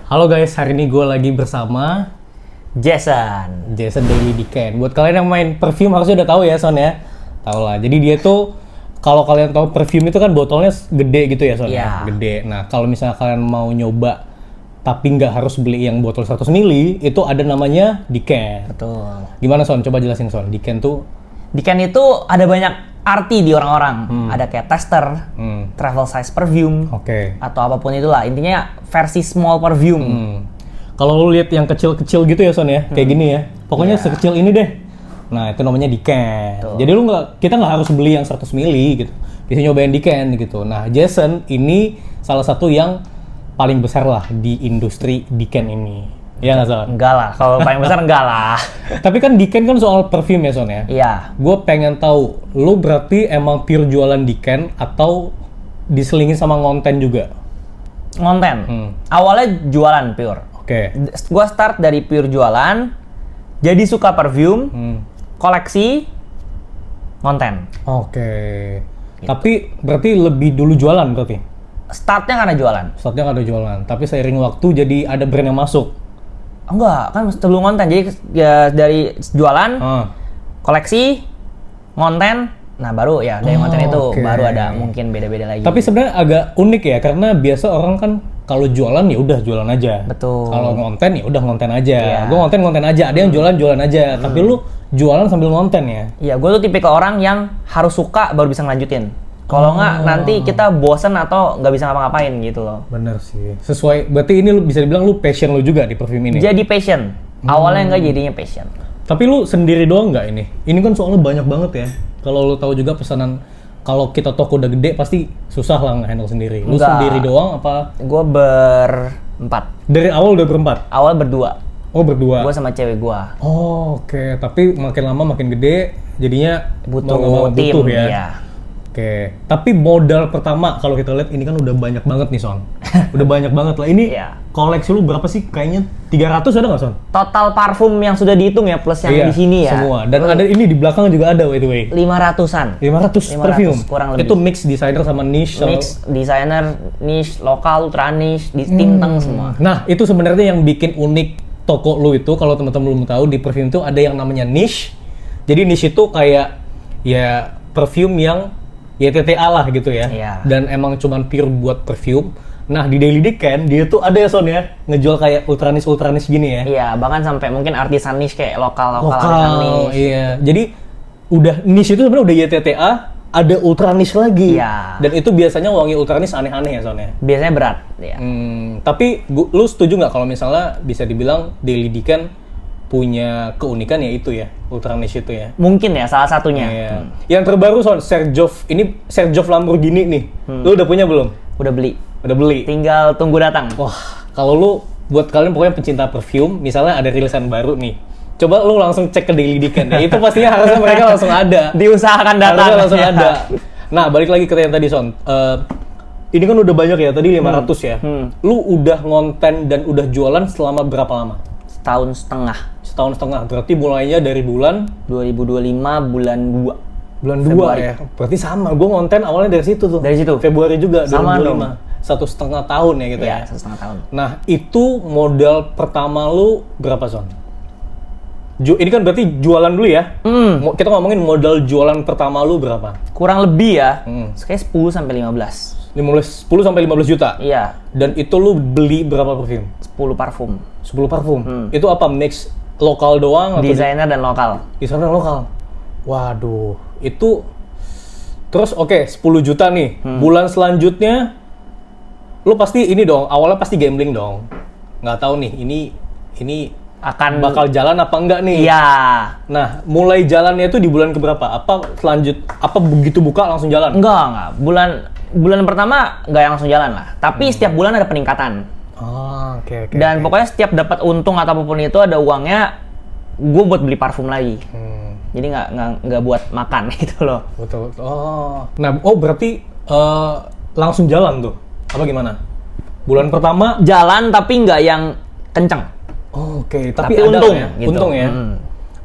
Halo guys, hari ini gue lagi bersama Jason Daily Diken. Buat kalian yang main perfume harusnya udah tahu ya Son ya. Tahu lah. Jadi dia tuh kalau kalian tahu perfume itu kan botolnya gede gitu ya Son ya. Iya. Gede. Nah kalau misalnya kalian mau nyoba tapi nggak harus beli yang botol 100 ml, itu ada namanya Diken. Betul. Gimana Son? Coba jelasin Son. Diken tuh Diken itu ada banyak arti di orang-orang. Ada kayak tester, travel size perfume, oke. atau apapun itulah. Intinya versi small perfume. Kalau lu lihat yang kecil-kecil gitu ya Son ya, kayak gini ya. Pokoknya sekecil ini deh. Nah, itu namanya Diken. Betul. Jadi kita nggak harus beli yang 100 ml gitu. Bisa nyobain Diken gitu. Nah, Jason ini salah satu yang paling besar lah di industri Diken ini. Iya nggak Son? Enggak lah, kalau paling besar enggak lah. Tapi kan Diken kan soal perfume ya Son ya. Iya. Gue pengen tahu, lu berarti emang pure jualan Diken atau diselingin sama ngonten juga? Ngonten. Awalnya jualan pure. Oke. Gua start dari pure jualan, jadi suka perfume, koleksi, ngonten. Oke. Tapi berarti lebih dulu jualan berarti? Startnya karena jualan. Startnya nggak ada jualan, tapi seiring waktu jadi ada brand yang masuk. Enggak, kan sebelum ngonten. Jadi ya dari jualan, koleksi, ngonten, nah baru ya dari ngonten itu oke. baru ada mungkin beda-beda lagi. Tapi sebenarnya agak unik ya, karena biasa orang kan kalau jualan ya udah jualan aja. Betul. Kalau ngonten ya udah ngonten aja. Iya. Gue ngonten aja. Ada yang jualan aja. Tapi lu jualan sambil ngonten ya? Iya, gue tuh tipikal orang yang harus suka baru bisa ngelanjutin. Kalau nggak nanti kita bosen atau nggak bisa ngapa-ngapain gitu loh. Bener sih. Sesuai. Berarti ini bisa dibilang lu passion lu juga di perfume ini. Jadi passion. Awalnya nggak, jadinya passion. Tapi lu sendiri doang nggak ini? Ini kan soalnya banyak banget ya. Kalau lu tahu juga pesanan, kalau kita toko udah gede pasti susah lah nge-handle sendiri. Lu Enggak. sendiri doang apa? Gue berempat. Dari awal udah berempat? Awal berdua. Oh berdua? Gue sama cewek gue. Oh, oke. Tapi makin lama makin gede, jadinya Butuh mau nggak mau tim. butuh ya. Iya. Oke. Tapi modal pertama kalau kita lihat ini kan udah banyak banget nih Son. Udah banyak banget lah. Ini Iya. koleksi lu berapa sih? Kayaknya 300 ada nggak Son? Total parfum yang sudah dihitung ya, plus yang di sini ya. Semua. Dan ada ini di belakang juga ada by the way. 500-an. 500 perfume. kurang lebih. Itu mix designer sama niche sama... Mix, designer, niche, lokal, ultra niche, di tinteng semua. Nah, itu sebenarnya yang bikin unik toko lu itu, kalau teman-teman belum tahu, di perfume itu ada yang namanya niche. Jadi niche itu kayak ya perfume yang ya TTA lah gitu ya. Iya. Dan emang cuman pure buat perfume. Nah, di Daily Diken dia tuh ada ya Son ya, ngejual kayak ultra niche gini ya. Iya, bahkan sampai mungkin artisan niche kayak lokal artisan niche. Iya. Jadi udah niche itu sebenarnya udah YTTA, ada ultra niche lagi. Iya. Dan itu biasanya wangi ultra niche aneh-aneh ya Son ya. Biasanya berat, ya. Tapi lu setuju nggak kalau misalnya bisa dibilang Daily Diken punya keunikan ya itu ya, ultra niche itu ya? Mungkin ya, salah satunya. Iya. Yang terbaru Son, Serjov. Ini Serjov Lamborghini nih. Lu udah punya belum? Udah beli. Udah beli? Tinggal tunggu datang. Wah, kalau lu buat kalian pokoknya pecinta perfume, misalnya ada rilisan baru nih, coba lu langsung cek ke Daily Diken. Ya, itu pastinya harusnya mereka langsung ada. Diusahakan datang. Harusnya langsung ada. Nah, balik lagi ke yang tadi Son. Ini kan udah banyak ya, tadi 500 ya. Lu udah ngonten dan udah jualan selama berapa lama? Setahun setengah. Setahun setengah. Berarti mulainya dari bulan 2025 bulan 2. bulan 2 Februari. ya. Berarti sama. Gue ngonten awalnya dari situ tuh. Dari situ? Februari juga, Sama 2025. 1,5 tahun ya gitu Iya, ya. 1,5 tahun. Nah, itu modal pertama lu berapa Son? Ini kan berarti jualan dulu ya? Kita ngomongin modal jualan pertama lu berapa? Kurang lebih ya, kayak 10 sampai 15. 10 sampai 15 juta? Iya, Dan itu lu beli berapa perfume? 10 parfum. 10 parfum? Itu apa? Mix lokal doang? Atau Desainer dan lokal. desainer lokal? Waduh, itu... Terus oke, 10 juta nih. Bulan selanjutnya, lu pasti ini dong, awalnya pasti gambling dong. Nggak tahu nih, ini Akan bakal jalan apa enggak nih? Iya. Nah, mulai jalannya itu di bulan keberapa? Apa begitu buka langsung jalan? Enggak. Bulan pertama nggak yang langsung jalan lah. Tapi setiap bulan ada peningkatan. Oh, oke. Dan pokoknya setiap dapat untung atau apapun itu ada uangnya, gue buat beli parfum lagi. Jadi nggak buat makan gitu loh. Betul. Oh. Nah, berarti langsung jalan tuh? Apa gimana? Bulan pertama? Jalan tapi nggak yang kenceng. Oke, Tapi ada untung, ya? gitu. Untung ya.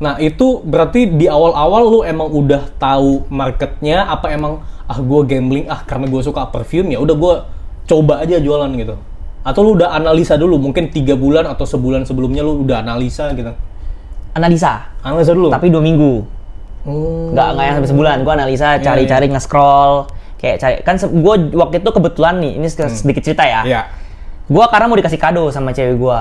Nah, itu berarti di awal-awal lu emang udah tahu marketnya, apa emang gue gambling karena gue suka perfume ya udah gue coba aja jualan gitu? Atau lu udah analisa dulu, mungkin 3 bulan atau sebulan sebelumnya lu udah analisa gitu? Analisa. Analisa dulu? Tapi 2 minggu. Nggak yang sampai sebulan. Gue analisa, cari-cari, nge-scroll. Kayak cari, kan gue waktu itu kebetulan nih, ini sedikit cerita ya. Iya. Gue karena mau dikasih kado sama cewek gue,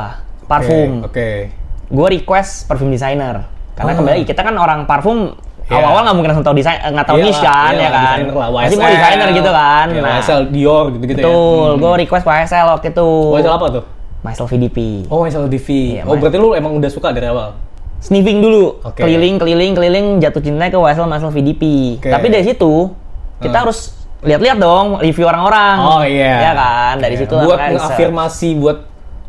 parfum. Oke. Gue request parfum designer. Karena kembali kita kan orang parfum awal-awal nggak mungkin langsung tahu desain, nggak tahu niche kan, ya kan. Pasti mau desainer gitu kan. YSL, Dior gitu-gitu ya. Betul. Gue request YSL waktu itu. YSL apa tuh? YSL VDP. Oh, YSL DV. Iya, Berarti lu emang udah suka dari awal? Sniffing dulu, Oke. keliling, jatuh cinta ke YSL VDP. Oke. Tapi dari situ kita harus lihat-lihat dong review orang-orang. Oh iya. Ya kan, dari situ buat lah kita ngafirmasi buat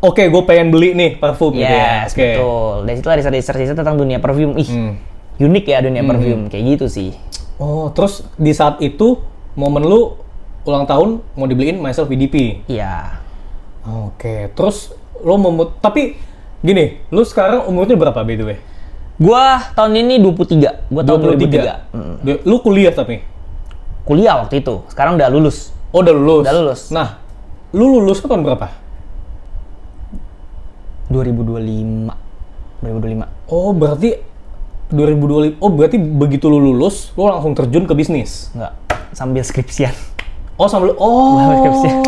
oke, gue pengen beli nih parfum gitu ya. Yes, betul. Dari situ ada research tentang dunia parfum. Unik ya dunia parfum, kayak gitu sih. Oh, terus di saat itu momen lu ulang tahun mau dibeliin YSL VDP. Iya. Oke, terus lu tapi gini, lu sekarang umurnya berapa by the way? Gua tahun ini 23. Gua tahun 2003. Lu kuliah tapi? Kuliah waktu itu. Sekarang udah lulus. Oh, udah lulus. Udah lulus. Nah, lu lulus tahun berapa? 2025. Oh, berarti 2025. Oh, berarti begitu lu lulus, lu langsung terjun ke bisnis. Enggak, sambil skripsian. Oh, sambil skripsian.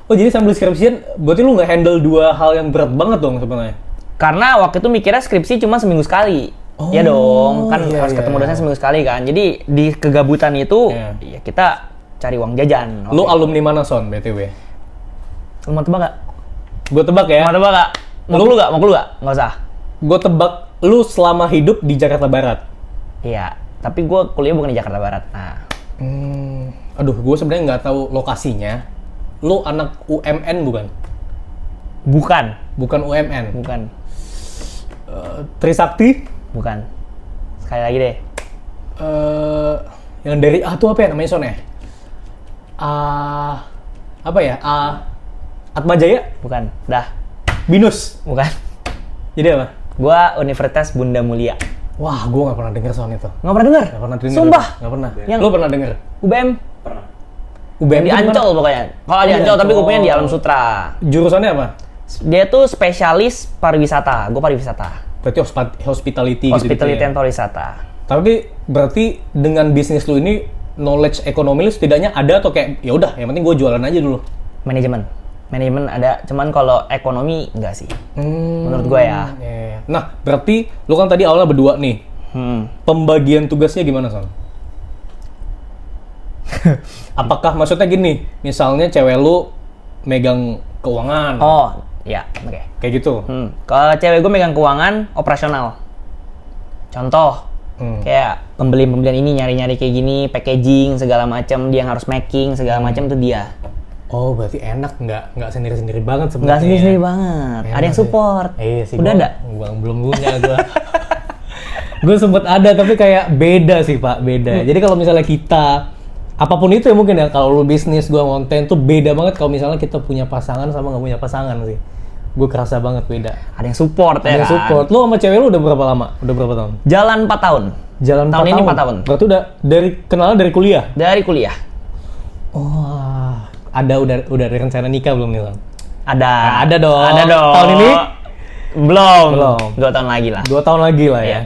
Oh, jadi sambil skripsian, berarti lu nggak handle 2 hal yang berat banget dong sebenarnya. Karena waktu itu mikirnya skripsi cuma seminggu sekali. Oh, ya dong, kan iya, harus iya, ketemu iya. dosen seminggu sekali kan. Jadi di kegabutan itu, ya kita cari uang jajan. Lu alumni mana, Son, BTW? Lu mau tebak gak? Gue tebak ya. Mau tebak gak? Mau lu gak? Nggak usah. Gue tebak lu selama hidup di Jakarta Barat. Iya, tapi gue kuliah bukan di Jakarta Barat. Nah, Aduh, gue sebenarnya nggak tahu lokasinya. Lu anak UMN bukan? bukan. Bukan UMN. Bukan. Trisakti? Bukan. Sekali lagi deh. Yang dari A tuh apa ya namanya, Son ya? Apa ya? Atmajaya? Bukan. Dah. Binus? Bukan. Jadi apa? Gua Universitas Bunda Mulia. Wah, gue nggak pernah denger soal itu. Nggak pernah dengar? Nggak pernah denger. Sumpah. Nggak pernah. Yang- Lu pernah denger? UBM? UBM Di tuh Ancol pokoknya. Kalau di Ancol tapi gue punya di Alam Sutra. Jurusannya apa? Dia tuh spesialis pariwisata. Gue pariwisata. Berarti hospitality Hospitality gitu and pariwisata. Tapi berarti dengan bisnis lu ini knowledge ekonomi lu setidaknya ada atau kayak ya udah yang penting gue jualan aja dulu. Manajemen ada, cuman kalau ekonomi enggak sih. Menurut gue ya. Iya. Nah, berarti lu kan tadi awalnya berdua nih. Pembagian tugasnya gimana, Son? Apakah maksudnya gini, misalnya cewek lu megang keuangan, Oh, ya, oke. kayak gitu? Kalau cewek gue megang keuangan operasional. Contoh, kayak pembelian ini nyari-nyari kayak gini, packaging segala macam, dia yang harus making segala macam itu dia. Oh, berarti enak nggak sendiri-sendiri banget sebenarnya. Nggak sendiri banget. Enak Ada yang sih. support. Iya sih. Udah ada? Belum punya gue. Gue sempet ada tapi kayak beda sih, Pak, beda. Jadi kalau misalnya kita apapun itu ya mungkin ya, kalau lu bisnis, gua konten tuh beda banget kalau misalnya kita punya pasangan sama nggak punya pasangan sih. Gue kerasa banget beda. Ada yang support ya Ada yang kan? support. Lu sama cewek lu udah berapa lama? Udah berapa tahun? Jalan 4 tahun. Jalan Tahun ini 4 tahun. Berarti udah kenalnya dari kuliah. Dari kuliah. Oh, udah ada rencana nikah belum nih, Bang? Ada. Ada dong. Ada dong. Tahun ini? Belum. Belum. 2 tahun lagi lah. 2 tahun lagi lah ya. Iya.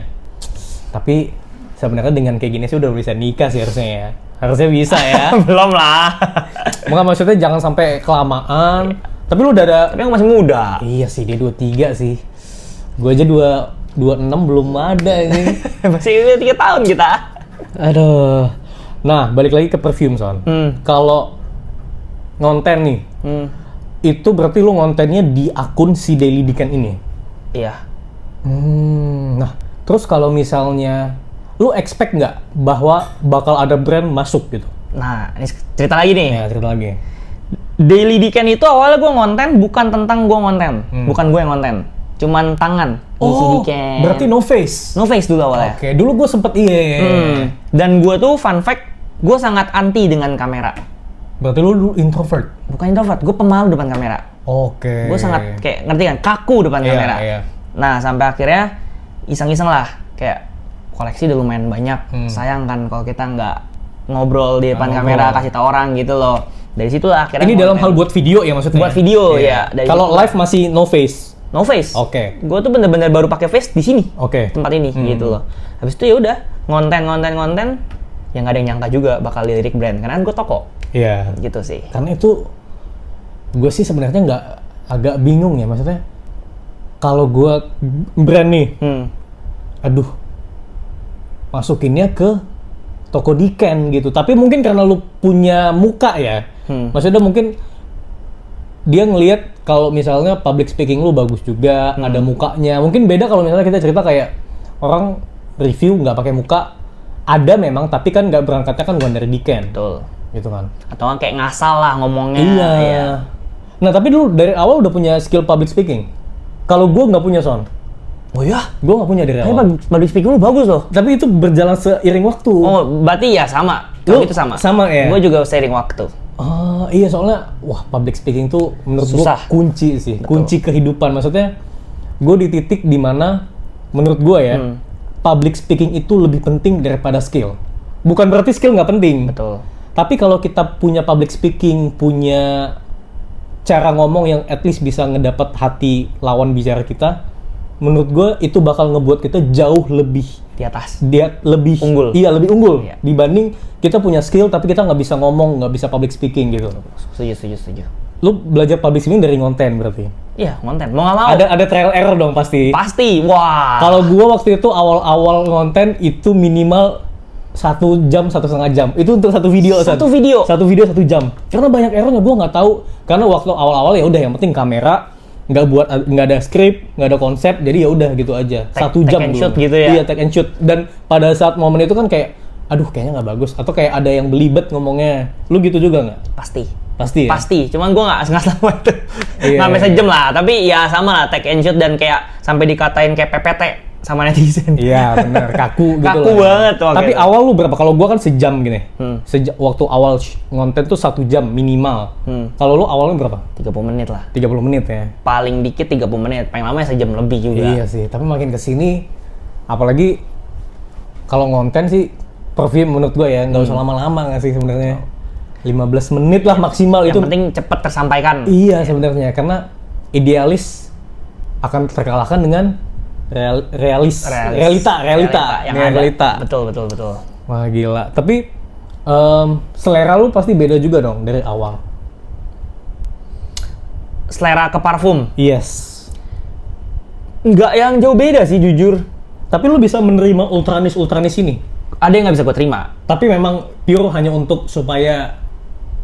Tapi sebenarnya dengan kayak gini sih udah bisa nikah sih harusnya ya. Harusnya bisa ya. Belum lah. Bukan maksudnya jangan sampai kelamaan. Tapi lu udah ada. Tapi aku masih muda. Iya sih, dia 23 sih. Gue aja 26 belum ada ini. Masih 3 tahun kita. Aduh. Nah, balik lagi ke perfume, Son. Kalau ngonten nih, itu berarti lu ngontennya di akun si Daily Diken ini? Iya. Nah, terus kalau misalnya lu expect nggak bahwa bakal ada brand masuk gitu? Nah, ini cerita lagi nih. Ya, cerita lagi. Daily Diken itu awalnya gue ngonten bukan tentang gue ngonten. Bukan gue yang ngonten. Cuman tangan. Isi Diken. Berarti no face? No face dulu awalnya. Oke, dulu gue sempet Dan gue tuh fun fact, gue sangat anti dengan kamera. Berarti lu dulu introvert? Bukan introvert, gue pemalu depan kamera. Oke. Gue sangat kayak, ngerti kan, kaku depan kamera. Iya. Nah, sampai akhirnya iseng-iseng lah. Kayak koleksi udah lumayan banyak. Sayang kan kalau kita nggak ngobrol di depan kamera, kasih tau orang gitu loh. Dari situ lah akhirnya Ini dalam hal buat video ya maksudnya? buat video ya. Dari Kalau situ. live masih no face? No face. Oke. Gue tuh bener-bener baru pakai face di sini. Oke. Tempat ini gitu loh. Habis itu ya udah konten yang nggak ada yang nyangka juga bakal dilirik brand karena kan gue toko. Iya. Gitu sih. Karena itu gue sih sebenarnya nggak agak bingung ya maksudnya. Kalau gue brand nih, aduh, masukinnya ke toko Diken gitu. Tapi mungkin karena lu punya muka ya, maksudnya mungkin dia ngelihat kalau misalnya public speaking lu bagus juga, ada mukanya. Mungkin beda kalau misalnya kita cerita kayak orang review nggak pakai muka, ada memang, tapi kan nggak berangkatnya kan bukan dari Diken. Betul. Gitu kan. Atau kan kayak ngasal lah ngomongnya. Iya. Ya. Nah tapi lu dari awal udah punya skill public speaking. Kalau gue nggak punya Son. Oh ya? Gue nggak punya dari Tapi awal. public speaking lu bagus loh. Tapi itu berjalan seiring waktu. Oh, berarti ya sama. Kalau Lu itu sama. sama ya? Gue juga sering waktu. Oh iya soalnya wah public speaking tuh menurut gue Susah. kunci sih. Betul. Kunci kehidupan. Maksudnya gue di titik dimana menurut gue ya public speaking itu lebih penting daripada skill. Bukan berarti skill nggak penting. Betul. Tapi kalau kita punya public speaking, punya cara ngomong yang at least bisa ngedapat hati lawan bicara kita, menurut gue itu bakal ngebuat kita jauh lebih Di atas. dia lebih Unggul. Iya lebih unggul Iya. dibanding kita punya skill tapi kita nggak bisa ngomong, nggak bisa public speaking gitu. Setuju. Lu belajar public speaking dari konten berarti? Iya, konten. Mau nggak mau. Ada trial error dong pasti. Pasti. Wah. Kalau gue waktu itu awal-awal konten itu minimal 1 jam, 1,5 jam. Itu untuk satu video. Satu video? Satu video 1 jam. Karena banyak errornya, gue nggak tahu. Karena waktu awal-awal ya udah yang penting kamera, nggak ada skrip, nggak ada konsep, jadi ya udah gitu aja. 1 jam take and dulu. shoot gitu ya? Iya, take and shoot. Dan pada saat momen itu kan kayak, aduh kayaknya nggak bagus. Atau kayak ada yang belibet ngomongnya. Lu gitu juga nggak? Pasti. Pasti ya? Pasti. Cuman gue nggak selama itu. Iya, Nggak sampai iya. sejam lah. Tapi ya sama lah take and shoot dan kayak sampai dikatain kayak PPT sama netizen. Iya benar, kaku gitu Kaku lah. banget waktu Tapi itu. awal lu berapa? Kalau gua kan sejam gini. Waktu awal ngonten tuh 1 jam minimal. Kalau lu awalnya berapa? 30 menit lah. 30 menit ya? Paling dikit 30 menit. Paling lama ya sejam lebih juga. Iya sih, tapi makin kesini, apalagi kalau ngonten sih, perfume menurut gua ya, nggak usah lama-lama nggak sih sebenarnya. 15 menit lah maksimal Yang itu. penting cepet tersampaikan. Iya sebenarnya, karena idealis akan terkalahkan dengan realita. yang Dengan ada. realita. Betul. Wah gila, tapi selera lu pasti beda juga dong dari awal. Selera ke parfum. Yes. Nggak yang jauh beda sih jujur. Tapi lu bisa menerima ultranis ini. Ada yang nggak bisa gue terima. Tapi memang pure hanya untuk supaya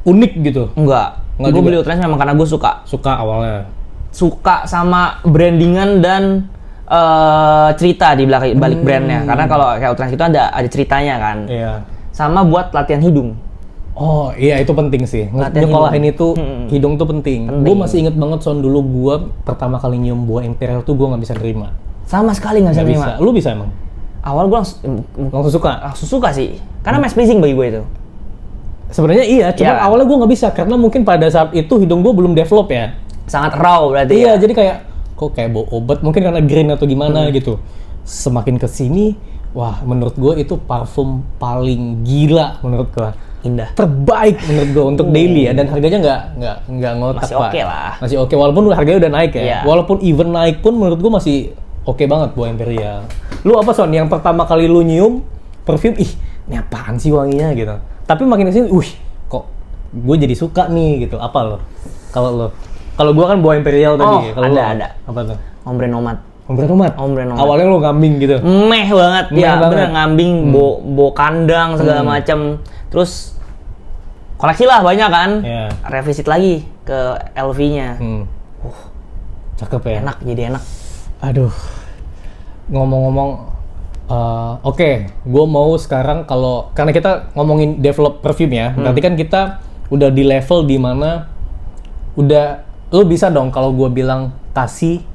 unik gitu. Enggak. Nggak Gue juga. beli Ultranis memang karena gue suka. Suka awalnya. Suka sama brandingan dan cerita di balik brandnya. Karena kalau kayak Ultranis itu ada ceritanya kan. Iya. Sama buat latihan hidung. Oh iya itu penting sih. Latihan Nyekolahin hidung. itu hidung tuh penting. Penting. Gue masih inget banget Son, dulu gue pertama kali nyium buah imperial tuh gue nggak bisa terima. Sama sekali nggak bisa Nggak terima. bisa. Lu bisa emang? Awal gue Langsung suka? langsung suka sih. Karena mass pleasing bagi gue itu. Sebenarnya iya, cuma Iya. awalnya gue nggak bisa karena mungkin pada saat itu hidung gue belum develop ya. Sangat raw berarti Iya, ya. jadi kayak kok kayak bau obat mungkin karena green atau gimana gitu. Semakin kesini, wah menurut gue itu parfum paling gila menurut gue. Indah. Terbaik menurut gue untuk daily ya, dan harganya nggak ngotak Masih Pak. oke lah. Masih oke walaupun harganya udah naik ya. Iya. Walaupun even naik pun menurut gue masih oke banget buah imperial. Lu apa Son? Yang pertama kali lu nyium perfume, ih ini apaan sih wanginya gitu. Tapi makin kesini, kok gue jadi suka nih gitu. Apa lo? Kalau lo? Kalau gue kan buah imperial tadi. Kalau lo, ada. Apa tuh? Ombre Nomad. Ombre Nomad. Ombre Nomad. Awalnya lo ngambing gitu. Meh banget. Meh Ya banget. bener ngambing, bo kandang segala macam. Terus koleksi lah banyak kan. Iya. Revisit lagi ke LV-nya. Cakep ya. Enak, jadi enak. Aduh, ngomong-ngomong, oke, gue mau sekarang karena kita ngomongin develop perfume ya, berarti kan kita udah di level dimana lo bisa dong kalau gue bilang kasih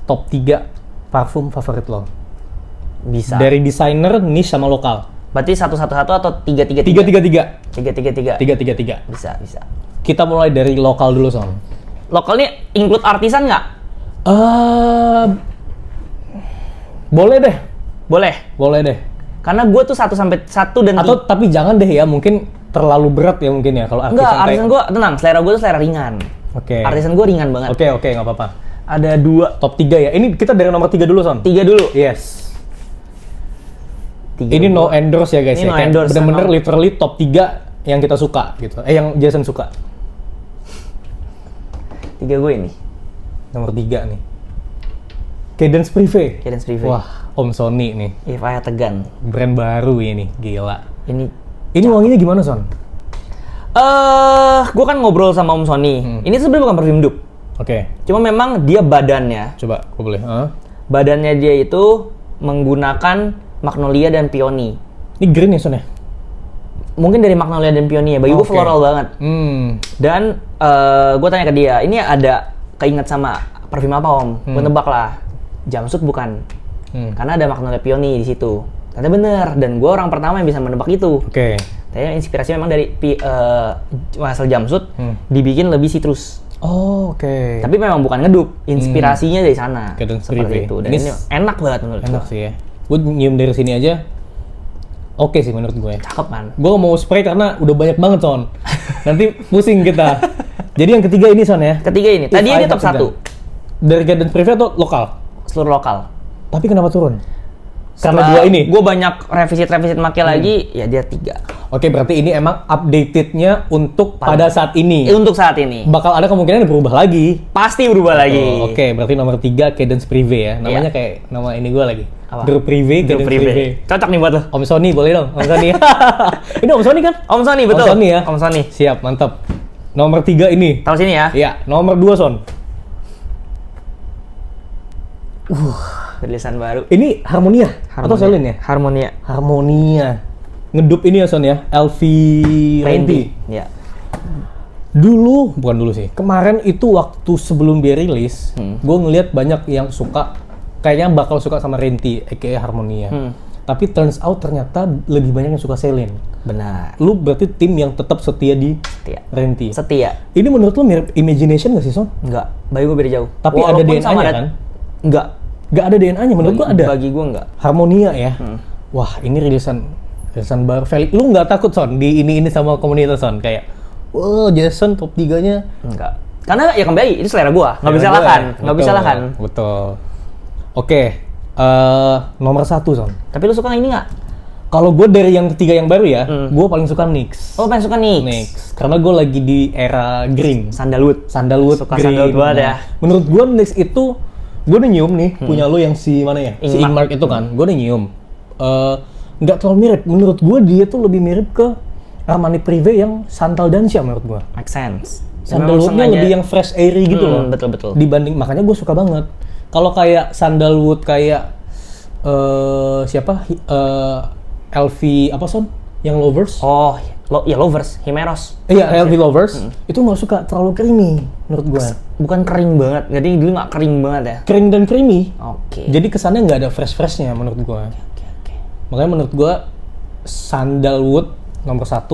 top 3 parfum favorit lo. Bisa. Dari desainer, niche sama lokal. Berarti satu-satu atau tiga-tiga? 3-3-3. Tiga-tiga. 3-3-3. Bisa. Kita mulai dari lokal dulu, Son. Lokalnya include artisan nggak? Boleh deh. Boleh. Boleh deh. Karena gue tuh 1 dan Atau tapi jangan deh ya, mungkin terlalu berat ya mungkin ya kalau artisan Enggak, kayak- artisan gue tenang, selera gue tuh selera ringan. Oke. Artisan gue ringan banget. Oke, nggak apa-apa. Ada 2, Top 3 ya. Ini kita dari nomor 3 dulu, Son. 3 dulu. Yes. 3 Ini no endorse ya guys Ini ya. no Kayak endorse, bener-bener emang. literally top 3 yang kita suka gitu. Yang Jason suka. 3 gue ini. Nomor 3 nih. Cadence Privé. Cadence Privé. Wah, Om Sony nih. If I Had a Gun. Brand baru ini, gila. Ini Wanginya gimana, Son? gue kan ngobrol sama Om Sony. Ini sebenarnya bukan parfum dupe. Oke, Cuma memang dia badannya, coba aku boleh. badannya dia itu menggunakan magnolia dan peony. Ini green ya, Son ya? Mungkin dari magnolia dan peony ya. Bagi gue Oke. floral banget. Dan gue tanya ke dia, ini ada keinget sama parfum apa Om? Gue nebak lah, Jumpsuit bukan? Karena ada magnolia peony di situ. Ternyata bener, dan gue orang pertama yang bisa menebak itu. Oke. Ternyata inspirasinya memang dari hasil Jumpsuit dibikin lebih citrus. Oh, oke. Tapi memang bukan ngedup, inspirasinya dari sana. Cadence Seperti Privé. itu. Dan Ini ini enak banget menurut Enak gue. sih ya. Gue nyium dari sini aja. Oke sih menurut gue. Cakep kan? Gue mau spray karena udah banyak banget, Son. Nanti pusing kita. Jadi yang ketiga ini, Son ya. Ketiga ini, tadi If I ini top Had a 1. Gun. Dari Cadence Privé atau lokal? Seluruh lokal. Tapi kenapa turun? Karena dua ini. Gue banyak revisit make lagi, ya dia 3. Oke, berarti ini emang updated-nya untuk pada saat ini. Untuk saat ini. Bakal ada kemungkinan berubah lagi. Pasti berubah lagi. Oh, oke, berarti nomor 3 Cadence Privé ya. Namanya Iya. kayak nama ini gue lagi. Apa? Drew Privé, Drew Cadence Privé. Privé. Cocok nih buat lo. Om Sony boleh dong, Om Sony. Ini Om Sony kan? Om Sony, betul. Om Sony ya? Om Sony. Siap, mantap. Nomor 3 ini. Taruh sini ya. Iya, nomor 2 Son. Rilisan baru. Ini Harmonia atau Celine ya? Harmonia. Harmonia. Ngedup ini ya Son ya, LV Renti. Ya. Dulu, bukan dulu sih. Kemarin itu waktu sebelum dia rilis, gue ngeliat banyak yang suka, kayaknya bakal suka sama Renti, aka Harmonia. Tapi turns out ternyata lebih banyak yang suka Celine. Benar. Lu berarti tim yang tetap setia di Setia. Renti. Setia. Ini menurut lu mirip Imagination gak sih, Son? Enggak. Bagi gue beda jauh. Tapi ada Walaupun DNA-nya sama kan? Enggak. Gak ada DNA-nya, menurut gua ada. Bagi gue enggak. Harmonia ya. Wah, ini rilisan baru. Felix, lu nggak takut Son di ini sama komunitas Son kayak, wah Jason top 3-nya. Enggak. Karena ya kembali, itu selera gua. Nggak bisa salahkan. Nggak bisa salahkan. Betul. Oke, nomor 1 Son. Tapi lu suka ini nggak? Kalau gue dari yang ketiga yang baru ya, gue paling suka NYX. Oh, pengen suka nih. NYX. Karena gue lagi di era green. Sandalwood. Sandalwood Suka green. sandalwood banget ya. Menurut gue NYX itu, gue udah nyium nih, punya lo yang si mana ya? Si Ingmar. Ingmar itu kan, gue udah nyium. Nggak terlalu mirip, menurut gue dia tuh lebih mirip ke Armani Privé yang Santal Dancia menurut gue. Make sense. Sandalwoodnya lebih yang fresh airy gitu loh. Betul-betul. Dibanding, makanya gue suka banget. Kalau kayak sandalwood kayak siapa? LV apa Son? Yang Lovers? Oh, ya Lovers, Himeros. Iya, LV Lovers. Itu nggak suka terlalu creamy menurut gue. Bukan kering banget. Jadi dulu nggak kering banget ya. Kering dan creamy. Oke. Jadi kesannya nggak ada fresh-freshnya menurut gue. Oke. Makanya menurut gue sandalwood nomor 1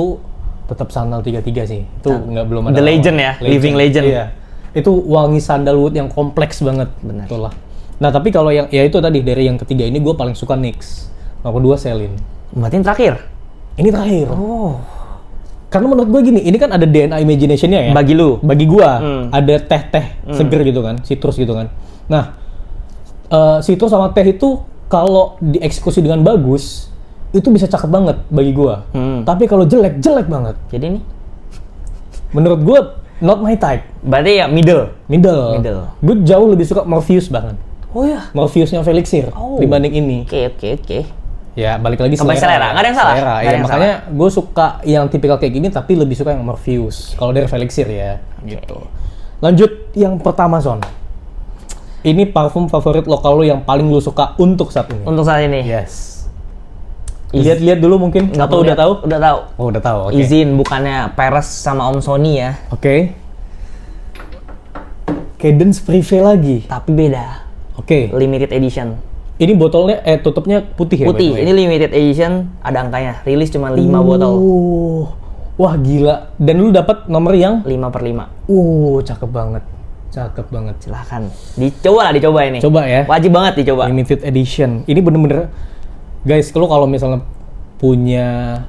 tetap sandal 33 sih. Itu nggak belum ada. The legend ya, living legend. Iya. Itu wangi sandalwood yang kompleks banget. Benar. Itulah. Nah tapi kalau yang ya itu tadi dari yang ketiga ini gue paling suka NYX. Nomor 2 Celine. Berarti yang terakhir. Ini terakhir. Oh. Karena menurut gue gini, ini kan ada DNA imagination-nya ya. Bagi lu. Bagi gua ada teh-teh seger gitu kan, citrus gitu kan. Nah, citrus sama teh itu kalau dieksekusi dengan bagus, itu bisa cakep banget bagi gua. Tapi kalau jelek banget. Jadi ini. Menurut gua not my type. Berarti ya middle. Middle. Gue jauh lebih suka Morpheus banget. Oh ya. Morpheusnya Felixir dibanding ini. Oke. Ya balik lagi Kembali selera. Nggak ada yang salah. Selera. Nggak ada Ya, yang makanya gue suka yang tipikal kayak gini tapi lebih suka yang Morpheus. Kalau dari Felixir ya. Gitu. Lanjut yang pertama Son. Ini parfum favorit lokal lo yang paling lo suka untuk saat ini. Untuk saat ini. Yes. Lihat-lihat dulu mungkin. Nggak Atau perlu udah tahu? Udah tahu. Oh udah tahu. Oke. Izin, bukannya Peres sama Om Sony ya. Oke. Cadence Privé lagi. Tapi beda. Oke. Limited edition. Ini botolnya tutupnya putih ya? Putih. by the way? Ini limited edition. Ada angkanya. Rilis cuma 5 botol. Wah gila. Dan lu dapat nomor yang 5/5. cakep banget. Cakep banget. Silahkan. Dicoba ini. Coba ya. Wajib banget dicoba. Limited edition. Ini bener-bener guys, kalau misalnya punya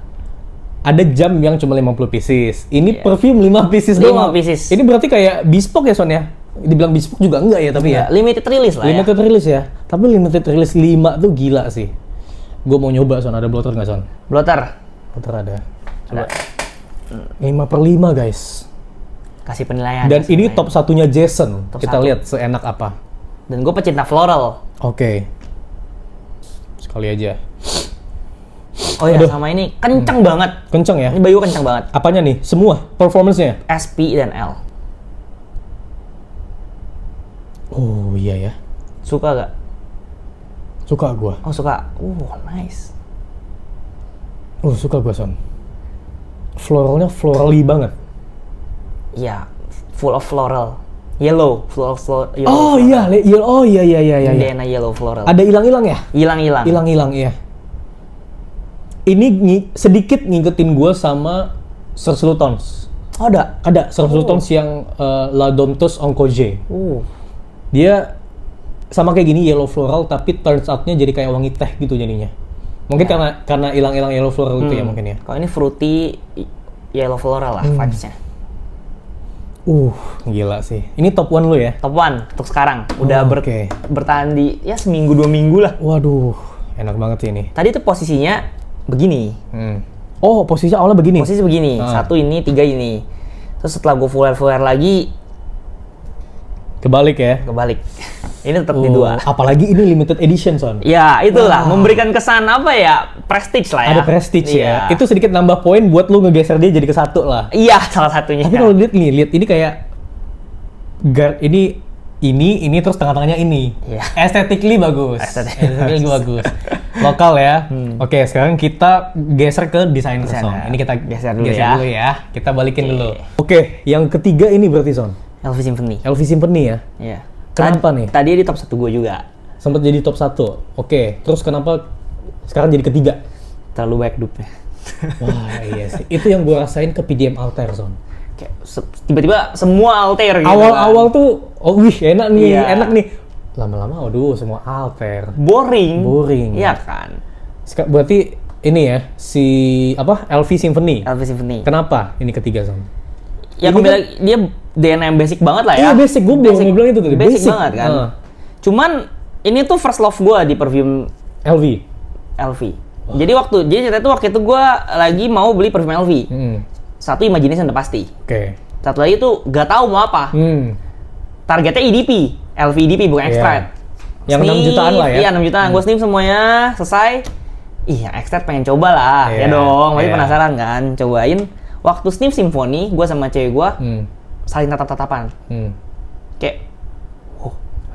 ada jam yang cuma 50 pieces. Ini Iya. perfume 5 pieces 5 doang. pieces. Ini berarti kayak bespoke ya Son ya? Dibilang bespoke juga enggak ya tapi ya? Limited release lah Limited release ya. Tapi limited release 5 tuh gila sih. Gue mau nyoba Son, ada blotter nggak Son? ya. Blotter. Blotter ada. Coba. Ada. 5/5 guys. Kasih penilaian. Dan kasih ini penilaian. top satunya Jason. Top Kita 1. lihat seenak apa. Dan gue pecinta floral. Oke. Sekali aja. Oh ya, Aduh. sama ini kenceng banget. Kenceng ya? Ini Bayu kenceng banget. Apanya nih? Semua performance-nya? SP dan L. Oh iya ya. Suka gak? Suka gua. Oh suka. Nice. Suka gua Son. Floralnya florally banget. Iya, full of floral. Yellow, yellow Oh iya, oh iya. Indiana yellow floral. Ada hilang-hilang ya? Hilang-hilang. Hilang-hilang iya. Ini sedikit ngikutin gua sama Surslutons. Oh, ada. Ada Surslutons yang La Dompteuse Oncoge. Dia sama kayak gini yellow floral tapi turns out-nya jadi kayak wangi teh gitu jadinya. Mungkin karena hilang-hilang yellow floral itu ya mungkin ya. Kalau ini fruity yellow floral lah vibes-nya. Gila sih. Ini top 1 lu ya? Top 1 untuk sekarang. Udah Oke. bertahan di ya seminggu 2 minggu lah. Waduh, enak banget sih ini. Tadi tuh posisinya begini. Oh, posisinya awalnya begini? Posisi begini. 1 ini, 3 ini. Terus setelah gue full-wear lagi, Kebalik ya? kebalik. Ini tetap di 2. Apalagi ini limited edition, Son. Ya, itulah. Memberikan kesan apa ya? Prestige lah ya. Ada prestige ya. Iya. Itu sedikit nambah poin buat lu ngegeser dia jadi ke 1 lah. Iya, salah satunya. Tapi kalau lihat ini kayak ini terus tengah-tengahnya ini. Iya. Aesthetically bagus. Aesthetically bagus. Lokal ya. Oke, sekarang kita geser ke desainer Son. Ini kita geser dulu ya. Kita balikin dulu. Oke, yang ketiga ini berarti Son. LV Symphony. LV Symphony ya. Iya. Kenapa nih? Tadi di top 1 gue juga. Sempat jadi top 1. Oke, terus kenapa sekarang jadi ketiga? Terlalu banyak dupe-nya. Wah, iya sih. Itu yang gue rasain ke PDM Altair, Son. Kayak tiba-tiba semua Altair gitu. Awal-awal tuh, enak nih, Iya. enak nih. Lama-lama, semua Altair. Boring. Iya kan. Berarti ini ya, LV Symphony. LV Symphony. Kenapa ini ketiga, Son? Ya Ini kembali lagi, dia DNA yang basic banget lah ya. Iya, basic. Gue mau bilang itu tadi. Basic banget kan. Cuman ini tuh first love gue di perfume LV. Jadi cerita itu waktu itu gue lagi mau beli perfume LV. Satu imagination udah pasti. Oke. Satu lagi tuh gak tahu mau apa. Targetnya EDP, LV EDP bukan extract. Yang 6 jutaan lah ya. Iya 6 jutaan. Gue sniff semuanya selesai. Iya extract pengen coba lah. Ya dong, masih penasaran kan. Cobain. Waktu sniff Symphony, gue sama cewek gue saling tatap-tatapan. Kayak,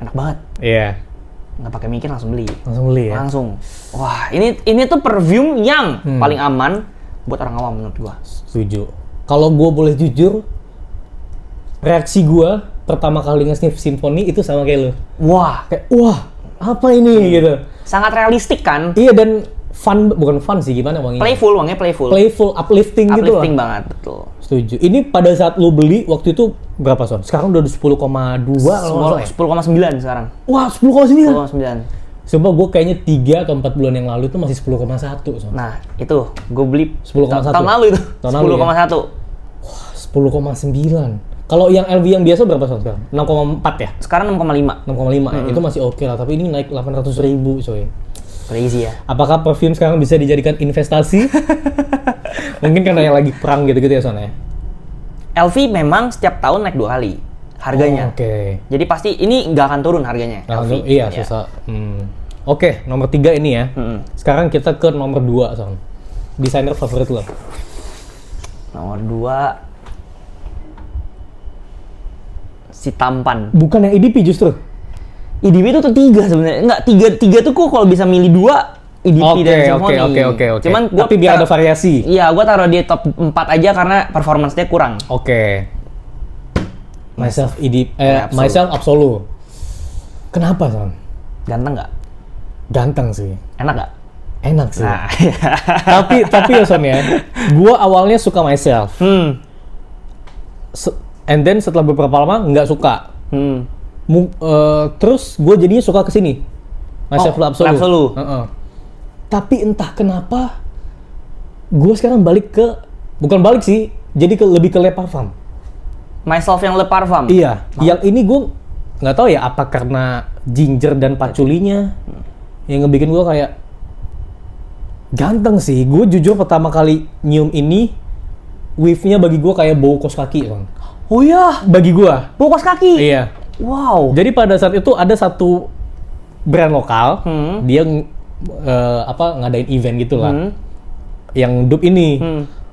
enak banget. Iya. Nggak pakai mikir langsung beli. Langsung beli ya. Langsung. Wah, ini tuh perfume yang paling aman buat orang awam menurut gue. Setuju. Kalau gue boleh jujur, reaksi gue pertama kali nge-sniff Symphony itu sama kayak lu. Wah, Apa ini gitu. sangat realistik kan? Iya, dan bukan fun sih, gimana wanginya? Wanginya playful. Uplifting gitu lah. Uplifting banget, betul. Setuju. Ini pada saat lu beli waktu itu berapa, Son? Sekarang udah 10,2 kalau nggak salah ya? 10,9 sekarang. Wah, 10,9. 10,9. Sumpah gue kayaknya 3 atau 4 bulan yang lalu itu masih 10,1, Son. Nah, itu gue beli 10,1. tahun lalu itu. Tahun lalu ya? 10,9. Kalau yang LV yang biasa berapa, Son, sekarang? 6,4 ya? Sekarang 6,5. 6,5 ya? Itu masih oke lah, tapi ini naik 800.000, coy. Crazy ya. Apakah perfume sekarang bisa dijadikan investasi? Mungkin karena yang lagi perang gitu-gitu ya, Son ya? LV memang setiap tahun naik 2 kali harganya. Oke. Jadi pasti ini nggak akan turun harganya. LV. Iya, susah. Oke, nomor 3 ini ya. Sekarang kita ke nomor 2, Son. Desainer favorit lo? Nomor 2 si tampan. Bukan yang EDP justru. EDP itu tuh 3 sebenarnya. Enggak, 3 tuh kok kalau bisa milih 2 EDP dan Symphony. Oke. Cuman gua tapi biar ada variasi. Iya, gua taruh di top 4 aja karena performance-nya kurang. Oke. Myself EDP, Absolute. Myself Absolute. Kenapa, Son? Ganteng nggak? Ganteng sih. Enak nggak? Enak sih. Nah, tapi ya, Son ya. Gua awalnya suka Myself. And then setelah beberapa lama nggak suka. Terus gue jadinya suka kesini. Myself Absolute. Absolute. Tapi entah kenapa gue sekarang bukan balik sih, jadi lebih ke Le Parfum. Myself yang Le Parfum? Iya, yang ini gue nggak tahu ya apa karena ginger dan patchoulinya yang ngebikin gue kayak ganteng sih. Gue jujur pertama kali nyium ini, wave-nya bagi gue kayak bau kos kaki kan. Oh iya, Bagi gue. bau kos kaki? Iya. Wow. Jadi pada saat itu ada satu brand lokal, dia ngadain event gitulah, yang dupe ini.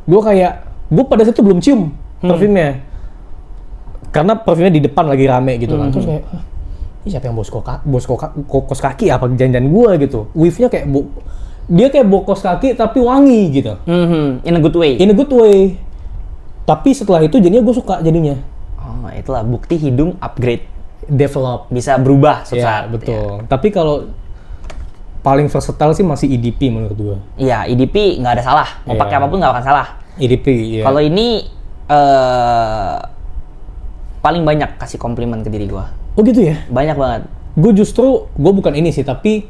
Gue pada saat itu belum cium parfumnya, karena parfumnya di depan lagi rame gitu kan. Terus kayak, ini siapa yang kos kaki apa janjian gue gitu. Wave-nya kayak dia kayak bau kos kaki tapi wangi gitu. In a good way. In a good way. Tapi setelah itu jadinya gue suka jadinya. Oh, itulah bukti hidung upgrade. Develop. Bisa berubah suatu Ya, saat. betul. Tapi kalau paling versatile sih masih EDP menurut gue. Iya, EDP nggak ada salah. Mau Iya. pakai apapun nggak akan salah. EDP, ya. Kalau ini paling banyak kasih komplimen ke diri gua. Oh gitu ya? Banyak banget. Gue bukan ini sih, tapi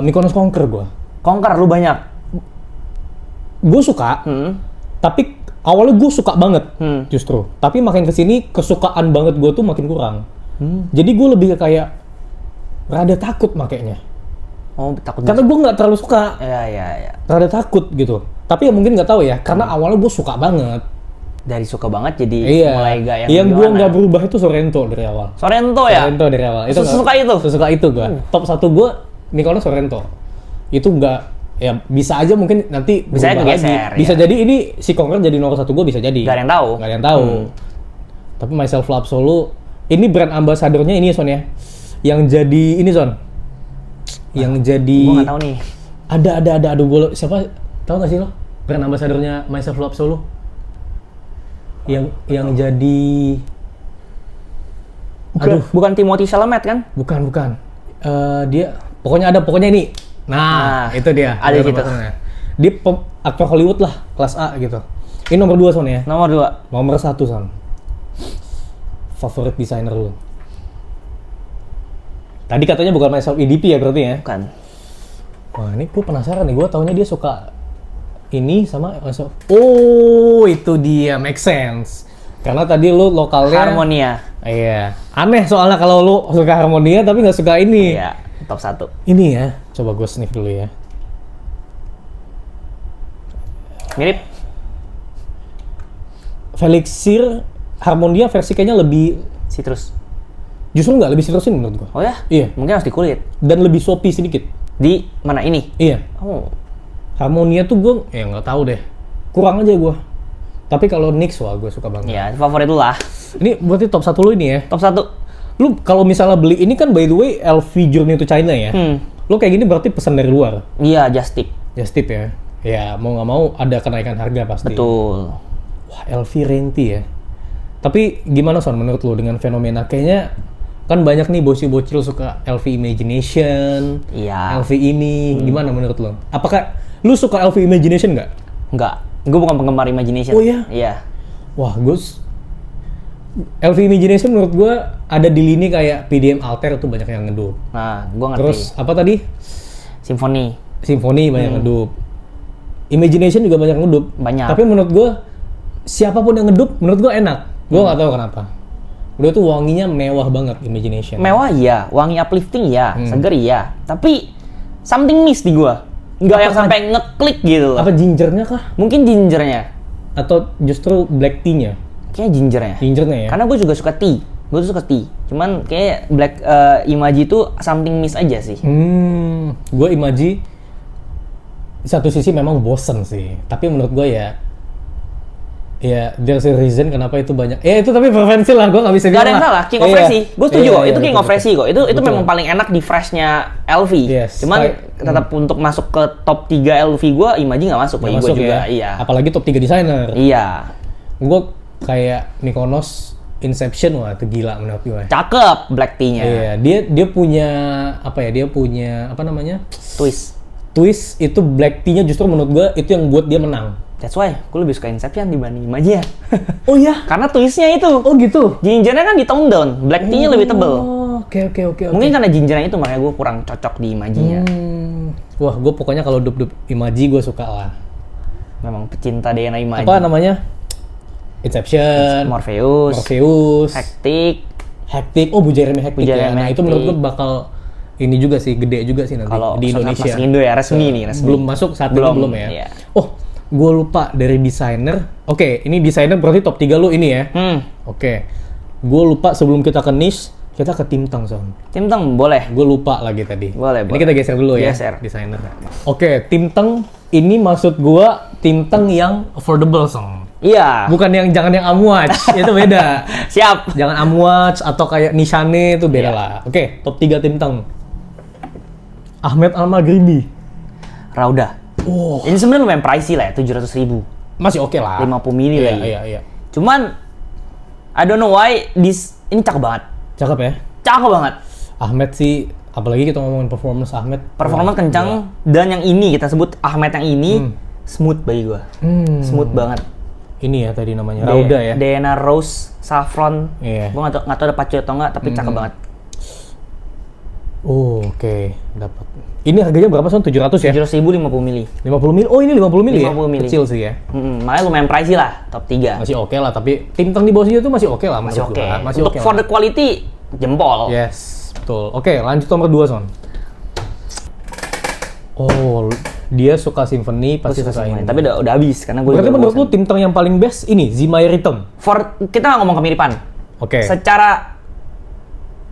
Mykonos Conquer gue. Conquer lu banyak. Gue suka, tapi awalnya gue suka banget justru. Tapi makin kesini kesukaan banget gue tuh makin kurang. Jadi gue lebih kayak rada takut makainya. Oh, takut. Karena gue nggak terlalu suka. Iya. Rada takut gitu. Tapi ya mungkin nggak tahu ya, karena awalnya gue suka banget. Dari suka banget jadi Iya. mulai gak yang gue gimana. nggak berubah itu Sorrento dari awal. Sorrento ya? Sorrento dari awal. Sesuka itu? Sesuka itu gue. Top 1 gue Mykonos Sorrento. Itu nggak, ya bisa aja mungkin nanti Bisa berubah kegeser, lagi. ya. Bisa jadi ini si Conquer jadi nomor 1 gue, bisa jadi. Gak ada yang tahu. Gak ada yang tahu. Tapi Myself Love Solo, ini brand ambasadornya ini Son ya. Yang jadi ini Son. Yang jadi. Gua nggak tahu nih. Ada. Aduh, gue siapa? Tahu nggak sih lo? Brand ambasadornya Myself Love Solo. Yang jadi. Bukan Timothy Chalamet kan? Bukan. Dia pokoknya ini. Nah, itu dia. Ada gitu. Dia aktor Hollywood lah, kelas A gitu. Ini nomor 2 Son ya. Nomor 2. Nomor 1 Son. Favorit desainer lu. Tadi katanya bukan Myself EDP ya berarti ya? Bukan. Wah, ini gue penasaran nih. Gue taunya dia suka ini sama Myself. Oh, itu dia, make sense. Karena tadi lu lokalnya Harmonia. Iya. Aneh soalnya kalau lu suka Harmonia tapi nggak suka ini. Iya, top 1. Ini ya. Coba gue sniff dulu ya. Mirip. Felixir Harmonia versi kayaknya lebih, Citrus. justru nggak, lebih citrusin menurut gue. Oh ya? Iya. Mungkin harus di kulit. Dan lebih soapy sedikit. Di mana ini? Iya. Oh. Harmonia tuh gue, ya nggak tahu deh. Kurang aja gue. Tapi kalau NYX, wah gue suka banget. Ya, favorit lu lah. Ini berarti top 1 lu ini ya. Top 1. Lu kalau misalnya beli ini kan by the way LV Journey to China ya. Lu kayak gini berarti pesan dari luar. Iya, Just Tip. Just tip ya. Ya mau nggak mau ada kenaikan harga pasti. Betul. Wah, LV Renti ya. Tapi gimana Son menurut lu dengan fenomena kayaknya kan banyak nih bocil-bocil suka LV Imagination, Iya. LV ini, gimana menurut lu? Apakah lu suka LV Imagination nggak? Enggak. Gue bukan penggemar Imagination. Oh iya? Iya. Wah, LV Imagination menurut gue ada di lini kayak PDM Alter itu banyak yang ngedup. Nah, gue ngerti. Terus apa tadi? Symphony. Symphony banyak ngedup. Imagination juga banyak ngedup. Banyak. Tapi menurut gue siapapun yang ngedup menurut gue enak. Gue nggak tahu kenapa. Udah tuh wanginya mewah banget Imagination. Mewah iya, wangi uplifting ya, seger iya. Tapi something miss di gua. Nggak yang sampai ngeklik gitu loh. Apa gingernya kah? Mungkin gingernya. Atau justru black tea-nya? Kayaknya gingernya. Gingernya ya? Karena gue juga suka tea. Gue tuh suka tea. Cuman kayak black Imagi itu something miss aja sih. Gue Imagi di satu sisi memang bosen sih. Tapi menurut gue ya there's a reason kenapa itu banyak. Ya itu tapi preferensi lah, gue nggak bisa Gak bilang ada yang lah. salah, King of Freshy. Gue setuju kok, itu King of betul. Freshy kok. Itu Betul. memang paling enak di freshnya LV. Yes. Cuman tetap untuk masuk ke top 3 LV gue, Imagi nggak masuk. Nggak Bagi gue masuk juga, ya? iya. Apalagi top 3 desainer. Iya. Gue kayak Mykonos Inception, wah itu gila menurut gue. Cakep black tea-nya. Iya, dia punya apa ya? Dia punya apa namanya? Twist. Twist itu black tea-nya justru menurut gue itu yang buat dia menang. That's why gue lebih suka Inception dibanding Imagi ya. Oh iya? Karena twistnya itu. Oh gitu? Gingernya kan di tone down, black tea-nya lebih tebel. Oh, oke. Mungkin karena gingernya itu makanya gue kurang cocok di Imaginya. Wah, gue pokoknya kalau dup-dup Imagi gue suka lah. Memang pecinta DNA Imaji. Apa namanya? Inception, Morpheus, Hectic. Oh, Bu Jeremy Hectic ya. Jeremy Nah, itu menurut gue bakal ini juga sih, gede juga sih nanti kalau di Indonesia. masuk Indo ya, resmi nih, resmi. Belum masuk saat ini belum ya. Iya. Oh, gue lupa dari desainer. Oke, ini desainer berarti top 3 lu ini ya. Oke. Gue lupa sebelum kita ke niche, kita ke Tim Teng, Son. Tim Teng boleh. Gue lupa lagi tadi. Boleh. Ini kita geser dulu ya, Geser. desainer. Oke, Tim Teng ini maksud gue Tim Teng yang affordable, Son. Iya. Bukan yang jangan yang Amwatch, itu beda. Siap. Jangan Amwatch atau kayak Nishane itu beda lah. Oke, top 3 Tim Teng. Ahmed Al-Maghribi. Rauda. Oh, Ini sebenarnya lumayan pricey lah ya, 700.000. masih oke lah. 50 mili lagi. Iya. Cuman I don't know why ini cakep banget. Cakep ya. Cakep banget. Ahmed sih, apalagi kita ngomongin performance Ahmed. Performa kencang dan yang ini kita sebut Ahmed yang ini smooth bagi gua. Smooth banget. Ini ya tadi namanya Rauda ya. Diana Rose Saffron. Iya. Gua nggak tahu ada pacu atau nggak, tapi cakep banget. Oh, oke, dapat. Ini harganya berapa, Son? 700 ya? 700.000 50 mili. 50 mil. Oh, ini 50 mil ya? 50 mili. Kecil sih ya. Makanya lumayan pricey lah, top 3. Masih oke lah, tapi Tim Teng di bawah situ tuh masih oke lah. Masih menurut oke. gua. Masih Untuk oke for lah. the quality jempol. Yes, betul. Oke, lanjut nomor 2, Son. Oh, dia suka symphony, pasti suka ini. Tapi udah habis karena gue Berarti menurut lu Tim Teng yang paling best ini, Zimai Rhythm? Kita nggak ngomong kemiripan. Oke. Secara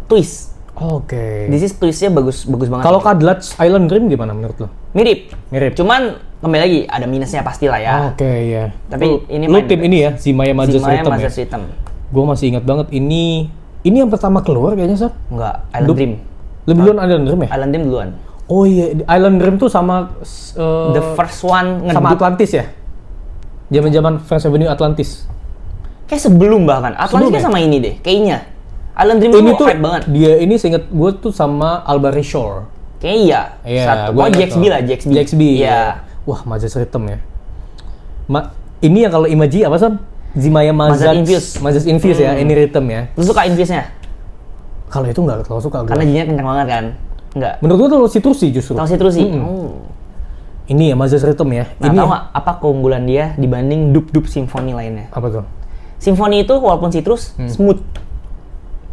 twist, Oke. this is twistnya bagus banget. Kalau Kadlats Island Dream gimana menurut lu? mirip, Mirip. cuman kembali lagi ada minusnya pastilah ya. Oke, ya. Tapi ini lu main tim ini ya, Zimaya Mazes Zimaya Rhythm ya? Mazes Rhythm. Gue masih ingat banget ini yang pertama keluar kayaknya, Sob. Enggak, Island Dream. Lebih duluan Island Dream ya? Island Dream duluan. Oh iya, Island Dream tuh sama The first one sama ngedup Atlantis ya? Zaman-zaman French Avenue Atlantis. kayak sebelum bahkan. Atlantis Sebelum kayak ya? sama ini deh, kayaknya. Island Dream Ini tuh tuh hype banget. dia ini seinget gue tuh sama Albary Shore. Kayak iya. Iya, Satu. gua Oh, ingat JXB tuh. lah, JXB. JXB. Iya. Wah, Mazes Rhythm ya. Ini yang kalau Imaji apa, Son? Zimaya Mazes Infuse. Mazes Infuse ya, ini rhythm ya. Lu suka infuse-nya? Kalau itu nggak terlalu suka gue. Karena jinnya kencang banget kan? Enggak. Menurut gue terlalu sitrusi justru. Tahu sitrusi? Ini ya Mazes Rhythm ya. Nah, Ini tahu nggak apa keunggulan dia dibanding dup-dup simfoni lainnya? apa tuh? Simfoni itu walaupun citrus, smooth.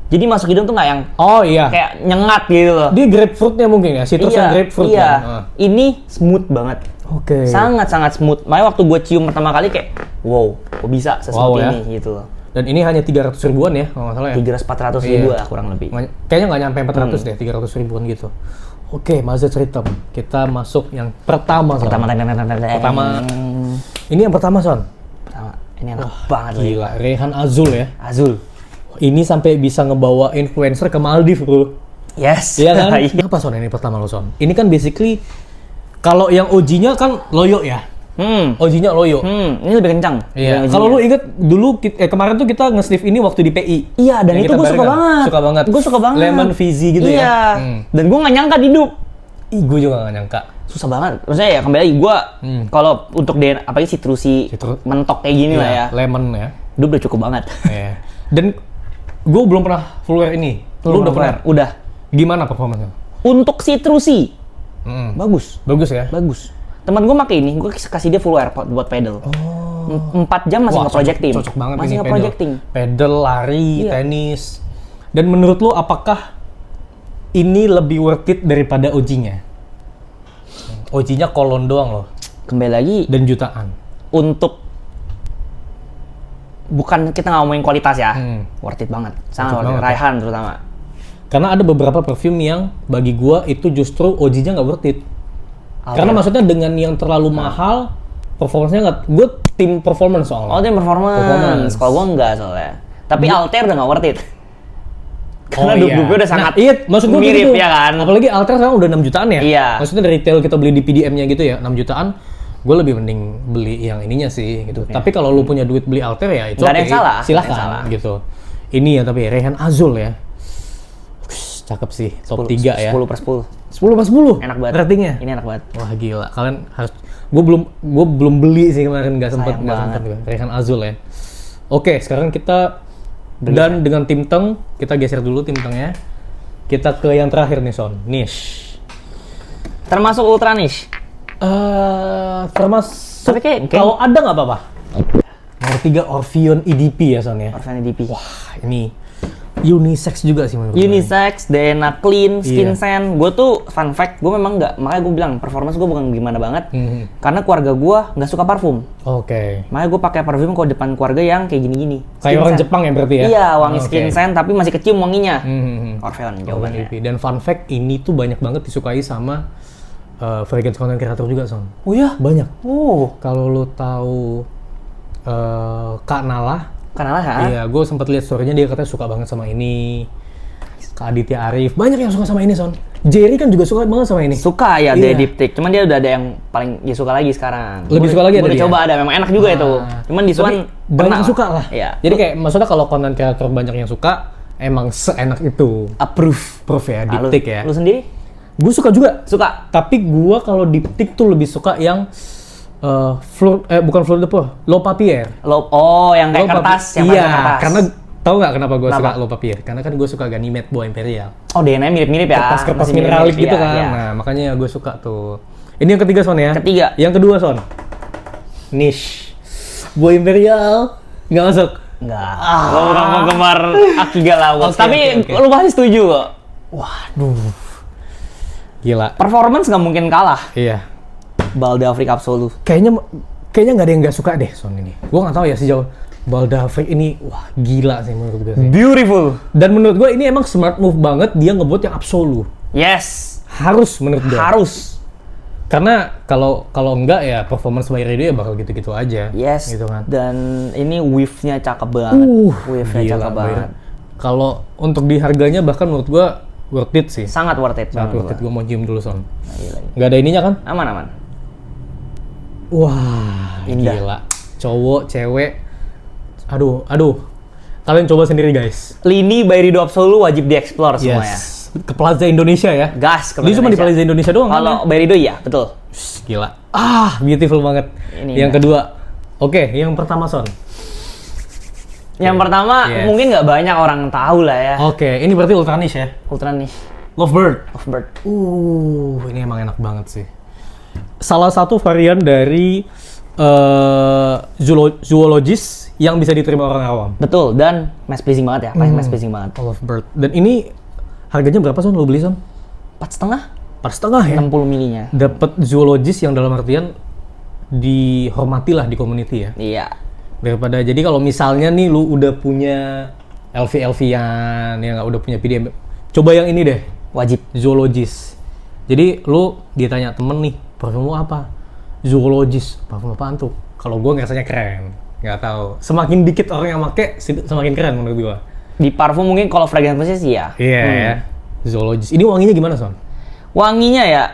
Jadi masuk hidung tuh nggak yang Oh iya. kayak nyengat gitu loh. Dia grapefruitnya mungkin ya, citrus yang grapefruit iya. kan. Ah. Ini smooth banget. Oke. Sangat-sangat smooth. Makanya waktu gue cium pertama kali kayak, wow, kok bisa Wow, sesuatu ya. ini gitu loh. Dan ini hanya 300 ribuan ya, kalau nggak salah ya. 300-400 Iya. ribu lah kurang lebih. Kayaknya nggak nyampe 400 deh, 300 ribuan gitu. Oke, Mazes Rhythm. Kita masuk yang pertama, Son. Pertama. Ini yang pertama, Son. Pertama. Ini enak banget lagi. Gila, Rehan Azul ya. Azul. Ini sampai bisa ngebawa influencer ke Maldives, bro. Yes. Iya kan? Iya. Apa, Son, ini pertama lo, Son? Ini kan basically, kalau yang OG-nya kan loyo ya. OG-nya loyo. Ini lebih kencang. Iya. Kalau lu inget dulu kemarin tuh kita nge-sniff ini waktu di PI. Iya, dan Yang itu kita gue suka bareng kan? banget. Suka banget. Gue suka banget. Lemon fizzy gitu iya. ya. Dan gue nggak nyangka didup. Ih, gue juga gak nyangka. Susah banget. Maksudnya ya kembali lagi gue kalau untuk DNA apalagi citrusi mentok kayak gini lah ya. Lemon ya. Dup udah cukup banget. Iya. Dan gue belum pernah full wear ini. Lu udah pernah? Udah. Gimana performanya? Untuk citrusi bagus. Bagus ya? Bagus. Teman gue pakai ini, gue kasih dia full wear buat pedal. 4 jam masih nge-projecting. Cocok banget masih ini nge-projecting. Pedal, lari, Iya. tenis. Dan menurut lu apakah ini lebih worth it daripada OG-nya? OG-nya kolon doang loh. Kembali lagi Dan jutaan. untuk bukan kita nggak ngomongin kualitas ya, worth it banget. Sangat Worth it worth it. banget, Raihan terutama. Karena ada beberapa perfume yang bagi gua itu justru OG-nya nggak worth it. Karena maksudnya dengan yang terlalu mahal, performance-nya nggak. Gue tim performance soalnya. Oh, tim performance. Kalau gue enggak soalnya. Tapi Altair udah nggak worth it. Karena dup-dupnya udah sangat maksud gua mirip gitu. ya kan. Apalagi Altair sekarang udah 6 jutaan ya. Iya. Maksudnya dari retail kita beli di PDM-nya gitu ya, 6 jutaan. Gue lebih mending beli yang ininya sih gitu. Tapi kalau lu punya duit beli Altair ya itu Nggak ada yang salah. Silahkan Nggak ada yang salah. gitu. Ini ya tapi Rehan Azul ya. Cakep sih, top 3 ya. 10/10. 10/10. Enak banget. Ratingnya. Ini enak banget. Wah gila, kalian harus. Gue belum beli sih kemarin, nggak sempet gue. Rehan Azul ya. Oke, sekarang kita dan dengan Tim Teng kita geser dulu Tim Tengnya. Kita ke yang terakhir nih, Son, niche. Termasuk ultra niche. Tapi kayak Kalau ada nggak apa-apa. Nomor 3 Orpheon EDP ya Son ya. Orpheon EDP. Wah ini unisex juga sih menurut gue. Unisex, DNA clean, skin Iya. scent. Gue tuh fun fact, gue memang nggak, makanya gue bilang performance gue bukan gimana banget. Karena keluarga gue nggak suka parfum. Oke. Makanya gue pakai parfum kalau depan keluarga yang kayak gini-gini. Kayak Skin orang scent. Jepang ya berarti ya? Iya, wangi Oke. skin scent tapi masih kecium wanginya. Hmm. Orpheon Orpheon jawabannya. EDP. Dan fun fact ini tuh banyak banget disukai sama fragrance content creator juga Son. Oh ya? Banyak. Oh, Kalau lo tahu Kak Nala, karena lah ha? iya, gue sempat lihat story-nya dia katanya suka banget sama ini. Kak Aditya Arif, banyak yang suka sama ini Son. Jerry kan juga suka banget sama ini. Suka ya Iya. dia diptyque, cuman dia udah ada yang paling dia suka lagi sekarang. Lebih suka lagi Gua ada udah dia? coba ada, memang enak juga itu. Cuman di Swan Tapi banyak yang suka lah. Iya. Jadi kayak maksudnya kalau konten kreator banyak yang suka, emang seenak itu. Approve. Proof ya, Nah, lu- diptik ya. Lu sendiri Gue suka juga. suka? Tapi gua kalau diptik tuh lebih suka yang bukan fleur de peau, L'Eau Papier. Oh, yang kayak L'Eau kertas, Papier. yang Iya, pakai kertas. karena tahu nggak kenapa gue Kenapa? suka L'Eau Papier? Karena kan gue suka Ganymede Bois Imperial. Oh, DNA mirip-mirip ya. Kertas-kertas Masih mineralik mirip-mirip, gitu iya, kan. iya. Nah, makanya gue suka tuh. Ini yang ketiga Son ya? Ketiga. Yang kedua Son. Niche. Bois Imperial. Nggak masuk. Enggak. Lo bukan penggemar Akiga Lawas. Oke, Tapi oke. lu pasti setuju kok. Waduh. Gila. Performance nggak mungkin kalah. Iya. Baldafri Absolu. Kayaknya nggak ada yang nggak suka deh Son ini. Gue nggak tahu ya sejauh Baldafri ini, wah gila sih menurut gue sih. Beautiful. Dan menurut gue ini emang smart move banget dia ngebuat yang absolu. Yes. Harus menurut gue. Harus. Karena kalau enggak ya performance by radio ya bakal gitu-gitu aja. Yes. Gitu kan. Dan ini weave-nya cakep banget. Weave-nya Gila, cakep Boy. banget. Kalau untuk di harganya bahkan menurut gue worth it sih. Sangat worth it. Sangat menurut worth it. Gue mau cium dulu Son. gua. Gila. Nggak ada ininya kan? Aman. Wah, Indah. gila. Cowok, cewek. Aduh. Kalian coba sendiri guys. Lini by Rido Absolu wajib dieksplor semua ya. Yes. Ke Plaza Indonesia ya. Gas ke Dia cuma di Plaza Indonesia doang kan? Kalau by Rido iya, betul. Gila. Beautiful banget. Ini yang indah. kedua. Oke, yang pertama Son. Yang pertama Yes. mungkin nggak banyak orang tahu lah ya. Oke, ini berarti ultra niche ya. Ultra niche Lovebird. Lovebird. Ini emang enak banget sih. Salah satu varian dari zoologist yang bisa diterima orang awam. Betul, dan mass pleasing banget ya. Paling mass pleasing banget. Lovebird. Dan ini harganya berapa Son? Lo beli Son? 4,5 4,5 ya? 60 milinya. Dapat zoologist yang dalam artian dihormati lah di community ya. Iya. Daripada jadi kalau misalnya nih lu udah punya LV-LV-an ya nggak udah punya PDM, coba yang ini deh, Wajib. zoologist. Jadi lu ditanya temen nih, parfum lu apa? Zoologist. Parfum apaan tuh? Kalau gua ngerasanya keren. Nggak tahu. Semakin dikit orang yang make, semakin keren menurut gua. Di parfum mungkin kalau fragrance sih ya. Iya ya. Zoologist. Ini wanginya gimana Son? Wanginya ya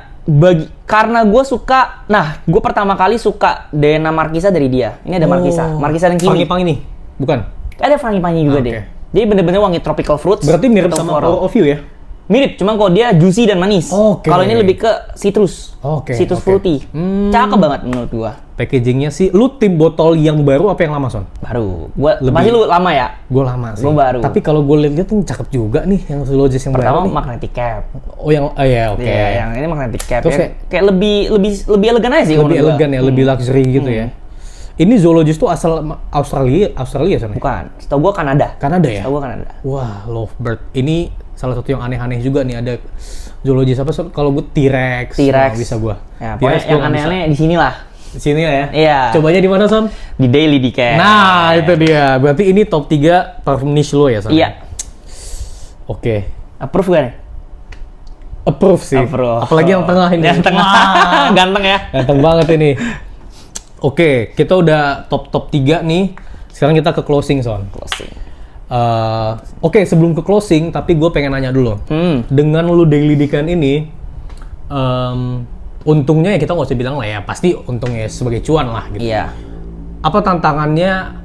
karena gue suka, gue pertama kali suka DNA Markisa dari dia. Ini ada Markisa dan Kimi. Pangi-pangi nih? Bukan? Ada vangi-vangi juga Oke. deh. Jadi bener-bener wangi tropical fruits. Berarti mirip atau sama floral. Power of You ya? Mirip, cuma kalau dia juicy dan manis. Oke. Kalau ini lebih ke citrus. Oke, Citrus oke. fruity. Cakep banget menurut gua. Packagingnya sih, lu tim botol yang baru apa yang lama Son? Baru. Gua Lebih- pasti lu lama ya. Gue lama sih. Gua baru. Tapi kalau gue lihat tuh cakep juga nih yang zoologist yang Pertama baru nih. magnetic cap. Oh yang, ya oke. Iya, yang ini magnetic cap. Terus Ya, kayak lebih elegan aja sih lebih menurut gua. elegan ya, lebih luxury gitu ya. Ini zoologist tuh asal Australia Son? Bukan. Setahu gua Kanada. Kanada ya? Setahu gua Kanada. Wah, Lovebird. Ini salah satu yang aneh-aneh juga nih, ada zoologist apa Son? Kalau gue T-Rex. T-Rex. Nah, bisa gue. Ya, pokoknya yang aneh-aneh di sini lah. Sini ya. Iya. Cobanya di mana Son? Di daily di kayak. Nah, itu dia. Berarti ini top 3 parfum niche lo ya Son? Iya. Oke. Approve gak nih? Approve sih. Approve. Apalagi yang tengah ini. Yang tengah. Wah. Ganteng ya. Ganteng banget ini. Oke, kita udah top 3 nih. Sekarang kita ke closing Son. Closing. Oke, sebelum ke closing, tapi gue pengen nanya dulu. Dengan lu daily dikan ini, untungnya ya kita nggak usah bilang lah ya, pasti untungnya sebagai cuan lah gitu. Iya. Apa tantangannya?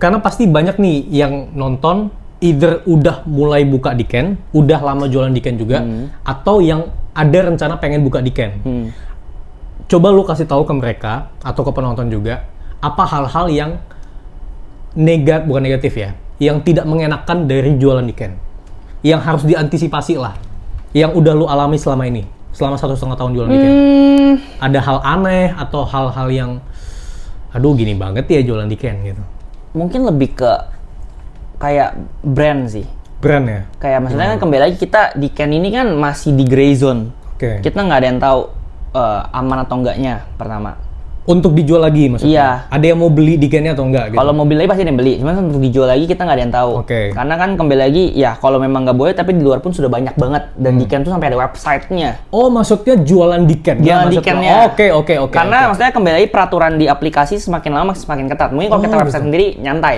Karena pasti banyak nih yang nonton, either udah mulai buka Diken, udah lama jualan Diken juga, atau yang ada rencana pengen buka Diken. Coba lu kasih tahu ke mereka atau ke penonton juga, apa hal-hal yang bukan negatif ya, yang tidak mengenakan dari jualan Diken, yang harus diantisipasi lah, yang udah lu alami selama ini, selama 1,5 tahun jualan Diken. Ada hal aneh atau hal-hal yang aduh gini banget ya jualan di Ken gitu. Mungkin lebih ke kayak brand sih. Brand ya? Kayak maksudnya kan kembali lagi kita di Ken ini kan masih di gray zone. Oke. Kita nggak ada yang tahu aman atau enggaknya pertama. Untuk dijual lagi maksudnya? Iya. Ada yang mau beli di Ken-nya atau enggak gitu? Kalau mobil lagi pasti ada yang beli, cuman untuk dijual lagi kita nggak ada yang tahu. Oke. Karena kan kembali lagi, ya kalau memang nggak boleh, tapi di luar pun sudah banyak banget. Dan di Ken tuh sampai ada websitenya. Oh, maksudnya jualan di Ken? Jualan di Maksudnya- Ken-nya. Oke. Karena maksudnya kembali lagi peraturan di aplikasi semakin lama semakin ketat. Mungkin kalau kita website gitu. sendiri nyantai.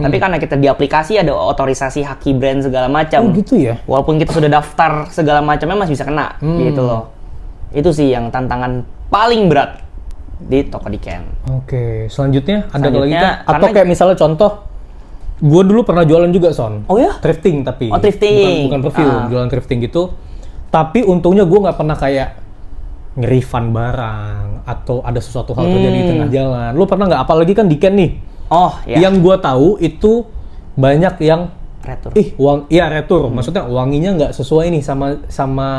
Tapi karena kita di aplikasi ada otorisasi haki brand segala macam. Oh gitu ya? Walaupun kita sudah daftar segala macamnya masih bisa kena gitu loh. Itu sih yang tantangan paling berat di toko di Ken. Oke, selanjutnya ada lagi Selanjutnya, kan? Atau karena- kayak misalnya contoh, gue dulu pernah jualan juga Son. Oh ya? Thrifting tapi. Oh, thrifting. Bukan perfume, jualan thrifting gitu. Tapi untungnya gue nggak pernah kayak nge-refund barang atau ada sesuatu hal terjadi di tengah jalan. Lu pernah nggak? Apalagi kan di Ken nih. Oh ya. Yang gue tahu itu banyak yang Retur. retur. Maksudnya wanginya nggak sesuai nih sama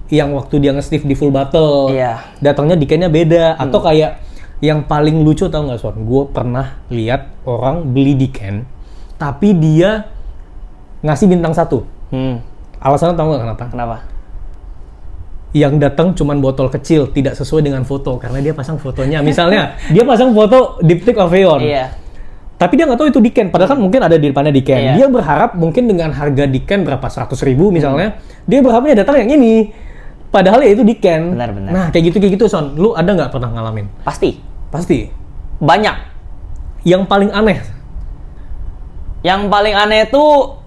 yang waktu dia nge-sniff di full bottle. Iya. Datangnya di Ken-nya beda. Atau kayak yang paling lucu tau nggak Son? Gue pernah lihat orang beli di Ken, tapi dia ngasih bintang 1. Alasannya tau nggak kenapa? Kenapa? Yang datang cuman botol kecil, tidak sesuai dengan foto. Karena dia pasang fotonya. Misalnya, dia pasang foto Diptyque Orpheon. Iya. Tapi dia nggak tahu itu di Ken, padahal kan mungkin ada di depannya di Ken. Iya. Dia berharap mungkin dengan harga di Ken berapa 100.000 misalnya, dia berharapnya datang yang ini. Padahal ya itu di Ken. Benar. Nah kayak gitu Son, lu ada nggak pernah ngalamin? Pasti. Pasti. Banyak. Yang paling aneh? Yang paling aneh tuh,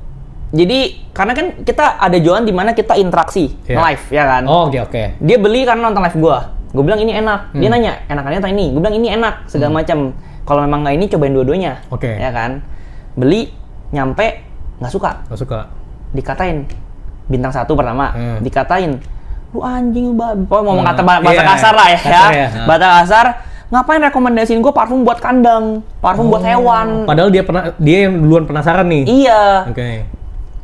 jadi karena kan kita ada jualan di mana kita interaksi Iya. live ya kan. Oh oke. Dia beli karena nonton live gua. Gue bilang ini enak. Dia nanya enakannya atau ini. Gue bilang ini enak segala macam. Kalau memang nggak ini cobain dua-duanya. Oke. Ya kan. Beli nyampe nggak suka. Nggak suka. Dikatain bintang 1 pertama. Dikatain lu anjing babi. Pokoknya ngomong kata bahasa Iya, kasar lah ya. kasar ya. Bahasa kasar. Ngapain rekomendasiin gue parfum buat kandang, parfum buat hewan. Padahal dia yang duluan penasaran nih. Iya. Oke.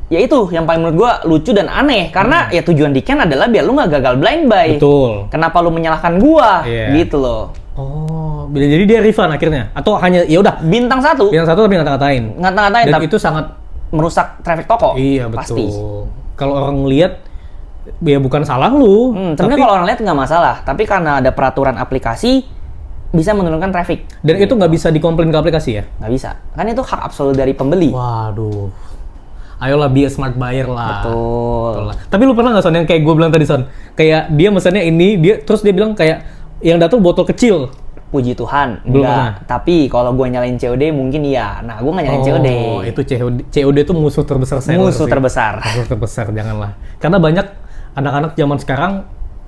Ya itu yang paling menurut gua lucu dan aneh karena ya tujuan di Ken adalah biar lu nggak gagal blind buy. Betul. Kenapa lu menyalahkan gua? Iya. Gitu loh. Oh, jadi dia refund akhirnya? Atau hanya ya udah Bintang 1 yang satu tapi ngata-ngatain? ngata-ngatain Dan tapi itu sangat merusak traffic toko. iya betul. Pasti. Kalau orang lihat ya bukan salah lu. Sebenarnya kalau orang lihat nggak masalah, tapi karena ada peraturan aplikasi bisa menurunkan traffic. Dan itu nggak bisa dikomplain ke aplikasi ya? Nggak bisa. Kan itu hak absolut dari pembeli. Waduh. Ayolah be a smart buyer lah. Betul. Lah. Tapi lu pernah nggak Son yang kayak gue bilang tadi Son? Kayak dia mesennya ini, terus dia bilang kayak yang datang botol kecil. Puji Tuhan, Belum enggak. pernah. Tapi kalau gue nyalain COD mungkin iya. Nah, gue nggak nyalain COD. Oh, itu COD itu musuh terbesar seller Musuh sih. terbesar. Musuh terbesar, janganlah. Karena banyak anak-anak zaman sekarang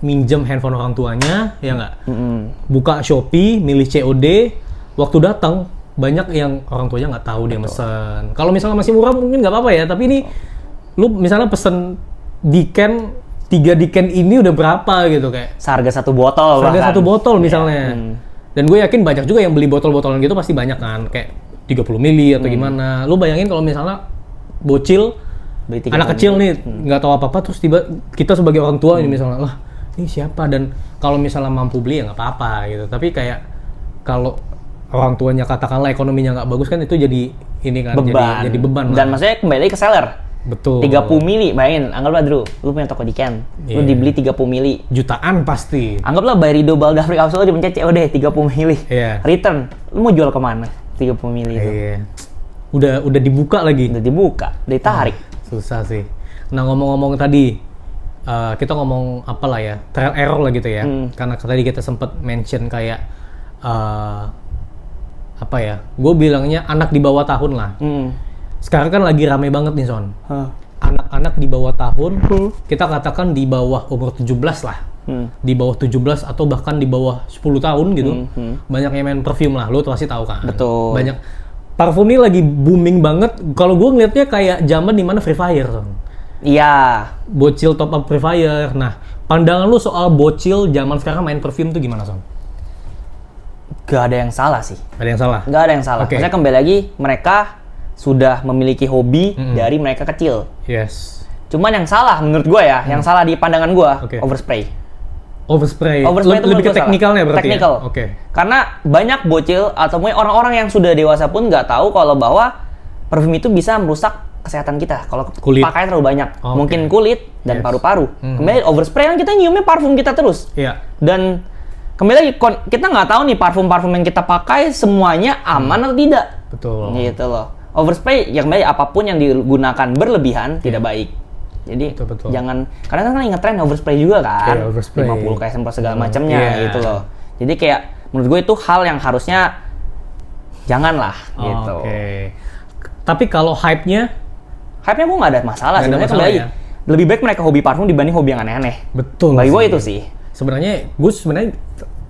minjem handphone orang tuanya, ya nggak? Buka Shopee, milih COD, waktu datang banyak yang orang tuanya nggak tahu dia mesen. Kalau misalnya masih murah mungkin nggak apa-apa ya, tapi ini lu misalnya pesen Diken 3 Diken ini udah berapa gitu kayak Seharga 1 botol harga bahkan. 1 botol misalnya. Dan gue yakin banyak juga yang beli botol-botolan gitu pasti banyak kan, kayak 30 mili atau gimana. Lu bayangin kalau misalnya bocil, Beli 30 anak kecil nih nggak tahu apa-apa, terus tiba kita sebagai orang tua ini misalnya, lah ini siapa? Dan kalau misalnya mampu beli ya nggak apa-apa gitu. Tapi kayak kalau orang tuanya katakanlah ekonominya nggak bagus kan itu jadi ini kan, beban. jadi beban Dan lah. maksudnya kembali ke seller. Betul. 30 mili, bayangin, anggaplah Drew, lu punya toko di Ken, lu Iya. dibeli 30 mili. Jutaan pasti. Anggaplah by Rido Baldafri Absol dipencet COD 30 mili. Iya. Return, lu mau jual kemana? 30 mili itu. Iya. Udah dibuka lagi. Udah dibuka, ditarik. Susah sih. Nah ngomong-ngomong tadi, kita ngomong apa lah ya, trial error lah gitu ya. Karena tadi kita sempat mention kayak apa ya? Gue bilangnya anak di bawah tahun lah. Sekarang kan lagi rame banget nih Son. Anak-anak di bawah tahun, kita katakan di bawah umur 17 lah. Di bawah 17 atau bahkan di bawah 10 tahun gitu. Banyak yang main perfume lah, lu pasti tahu kan. Betul. Banyak parfum ini lagi booming banget. Kalau gue ngeliatnya kayak zaman dimana Free Fire Son. Iya. Bocil top up Free Fire. Nah, pandangan lu soal bocil zaman sekarang main perfume tuh gimana Son? Gak ada yang salah sih. Ada yang salah? Gak ada yang salah. Oke. Maksudnya kembali lagi, mereka sudah memiliki hobi dari mereka kecil. Yes. Cuman yang salah menurut gue ya, yang salah di pandangan gue, Oke. overspray. Overspray. Overspray itu Lebih ke menurut gua salah. teknikalnya berarti. Technical. Ya? Oke. Karena banyak bocil atau mungkin orang-orang yang sudah dewasa pun nggak tahu kalau bahwa parfum itu bisa merusak kesehatan kita kalau Kulit. pakai terlalu banyak. Oke. Mungkin kulit dan Yes. paru-paru. Kembali overspray kan kita nyiumnya parfum kita terus. Iya. Dan kembali lagi kita nggak tahu nih parfum-parfum yang kita pakai semuanya aman atau tidak. Betul. Gitu loh. Overspray yang kembali apapun yang digunakan berlebihan tidak baik. Jadi Betul. jangan, karena kan inget tren overspray juga kan, Iya, overspray. 50 kayak semprot segala macamnya Iya. gitu loh. Jadi kayak menurut gue itu hal yang harusnya janganlah gitu. Oke. Tapi kalau hype-nya Hype-nya gue nggak ada masalah Nggak ada sebenarnya, masalah kembali ya? lebih baik mereka hobi parfum dibanding hobi yang aneh-aneh. betul. Bagi gue itu sih. Sebenarnya gue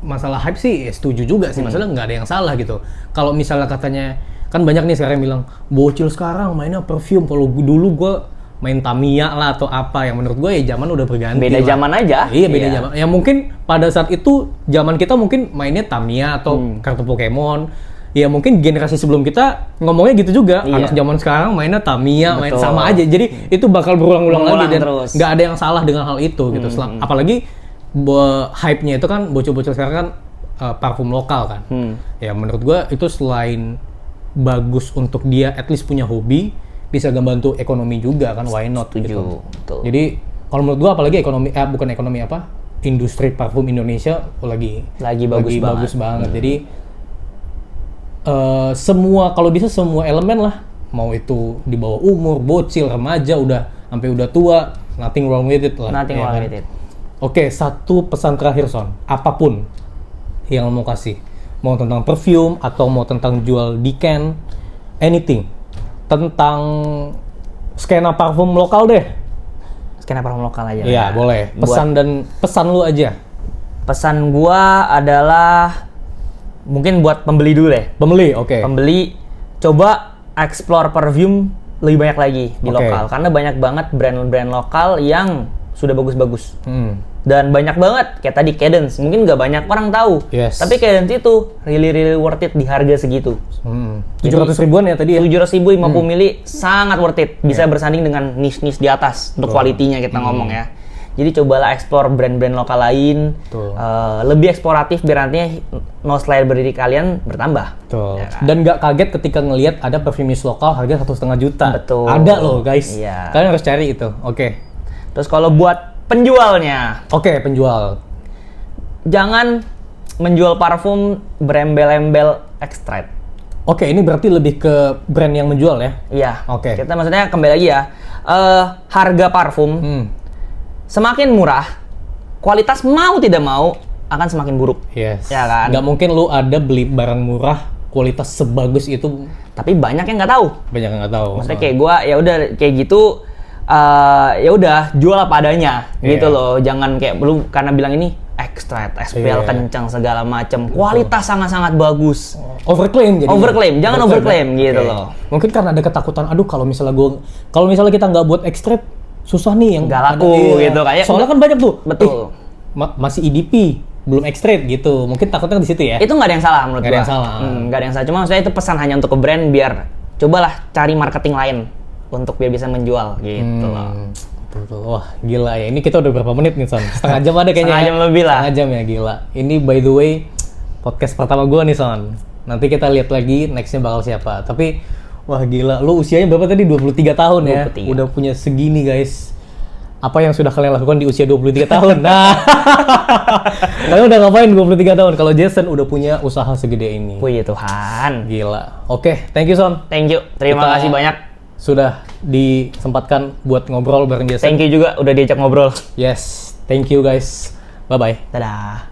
masalah hype sih setuju juga sih. Masalah nggak ada yang salah gitu. Kalau misalnya katanya kan banyak nih sekarang yang bilang bocil sekarang mainnya perfume. Kalau dulu gue main Tamiya lah atau apa, yang menurut gue ya zaman udah berganti. Beda lah. zaman aja. Iya beda zaman. Ya mungkin pada saat itu zaman kita mungkin mainnya Tamiya atau kartu Pokemon. Ya mungkin generasi sebelum kita ngomongnya gitu juga. Iya. Anak zaman sekarang mainnya Tamiya, main Betul. sama aja. Jadi itu bakal berulang-ulang lagi dan terus. nggak ada yang salah dengan hal itu gitu. Apalagi hype-nya itu kan bocil-bocil sekarang kan parfum lokal kan. Ya menurut gua itu selain bagus untuk dia at least punya hobi, bisa ngebantu ekonomi juga kan, why not Setuju. gitu. Betul. Jadi kalau menurut gua apalagi ekonomi bukan ekonomi apa? Industri parfum Indonesia Lagi bagus banget. Jadi semua kalau bisa semua elemen lah, mau itu di bawah umur, bocil, remaja, udah tua, nothing wrong with it lah. Nothing ya wrong kan? with it. Oke, satu pesan terakhir Son, apapun yang lo mau kasih, mau tentang perfume atau mau tentang jual decan, anything tentang skena parfum lokal deh. Skena parfum lokal aja. Iya, lah. boleh. Pesan lu aja. Pesan gua adalah mungkin buat pembeli dulu deh. Pembeli, oke. Pembeli coba explore perfume lebih banyak lagi di Oke. lokal, karena banyak banget brand-brand lokal yang sudah bagus-bagus. Dan banyak banget kayak tadi Cadence, mungkin nggak banyak orang tahu. Yes. Tapi Cadence itu really worth it di harga segitu. 700 ribuan ya tadi ya? 700.000 50 mili sangat worth it. Bisa bersanding dengan niche-niche di atas untuk kualitinya kita ngomong ya. Jadi cobalah explore brand-brand lokal lain, Betul. lebih eksploratif biar nantinya nose library kalian bertambah. Betul. Ya kan? Dan nggak kaget ketika ngelihat ada perfumis lokal harga 1,5 juta. Betul. Ada loh guys. Iya. Kalian harus cari itu. Oke. Terus kalau buat penjualnya, Oke, penjual. jangan menjual parfum berembel-embel extract. Oke, ini berarti lebih ke brand yang menjual ya? Iya. Oke. Kita maksudnya kembali lagi ya. Harga parfum semakin murah, kualitas mau tidak mau akan semakin buruk. Yes. Ya kan? Nggak mungkin lu ada beli barang murah kualitas sebagus itu, Tapi banyak yang nggak tahu. banyak yang nggak tahu. Maksudnya kayak gua ya udah kayak gitu, ya udah jual apa adanya gitu Iya. loh. Jangan kayak lu karena bilang ini extract, SPL Iya. kencang segala macam, kualitas sangat-sangat bagus. Overclaim jadi. Overclaim, jangan overclaim gitu Oke. loh. Mungkin karena ada ketakutan, aduh kalau misalnya kita nggak buat ekstrak, susah nih yang Nggak ada- laku iya. gitu, kayak- Soalnya kan banyak tuh. Betul. Masih EDP, belum ekstrak gitu. Mungkin takutnya di situ ya. Itu nggak ada yang salah menurut Nggak ada gua. yang salah. Nggak ada yang salah. Cuma maksudnya itu pesan hanya untuk ke brand biar cobalah cari marketing lain untuk biar bisa menjual gitu loh. Betul. Wah, gila ya. Ini kita udah berapa menit nih, Son? Setengah jam ada kayaknya. Setengah jam lebih lah. Setengah jam ya, gila. Ini by the way podcast pertama gua nih, Son. Nanti kita lihat lagi nextnya bakal siapa. Tapi wah gila, lu usianya berapa tadi? 23 tahun ya. 23. Udah punya segini, guys. Apa yang sudah kalian lakukan di usia 23 tahun? Nah. Kalian udah ngapain 23 tahun? Kalau Jason udah punya usaha segede ini. Puji Tuhan. Gila. Oke, thank you, Son. Thank you. Terima Kita kasih banyak. Sudah disempatkan buat ngobrol bareng Jason. Thank you juga udah diajak ngobrol. Yes, thank you guys. Bye-bye. Dadah.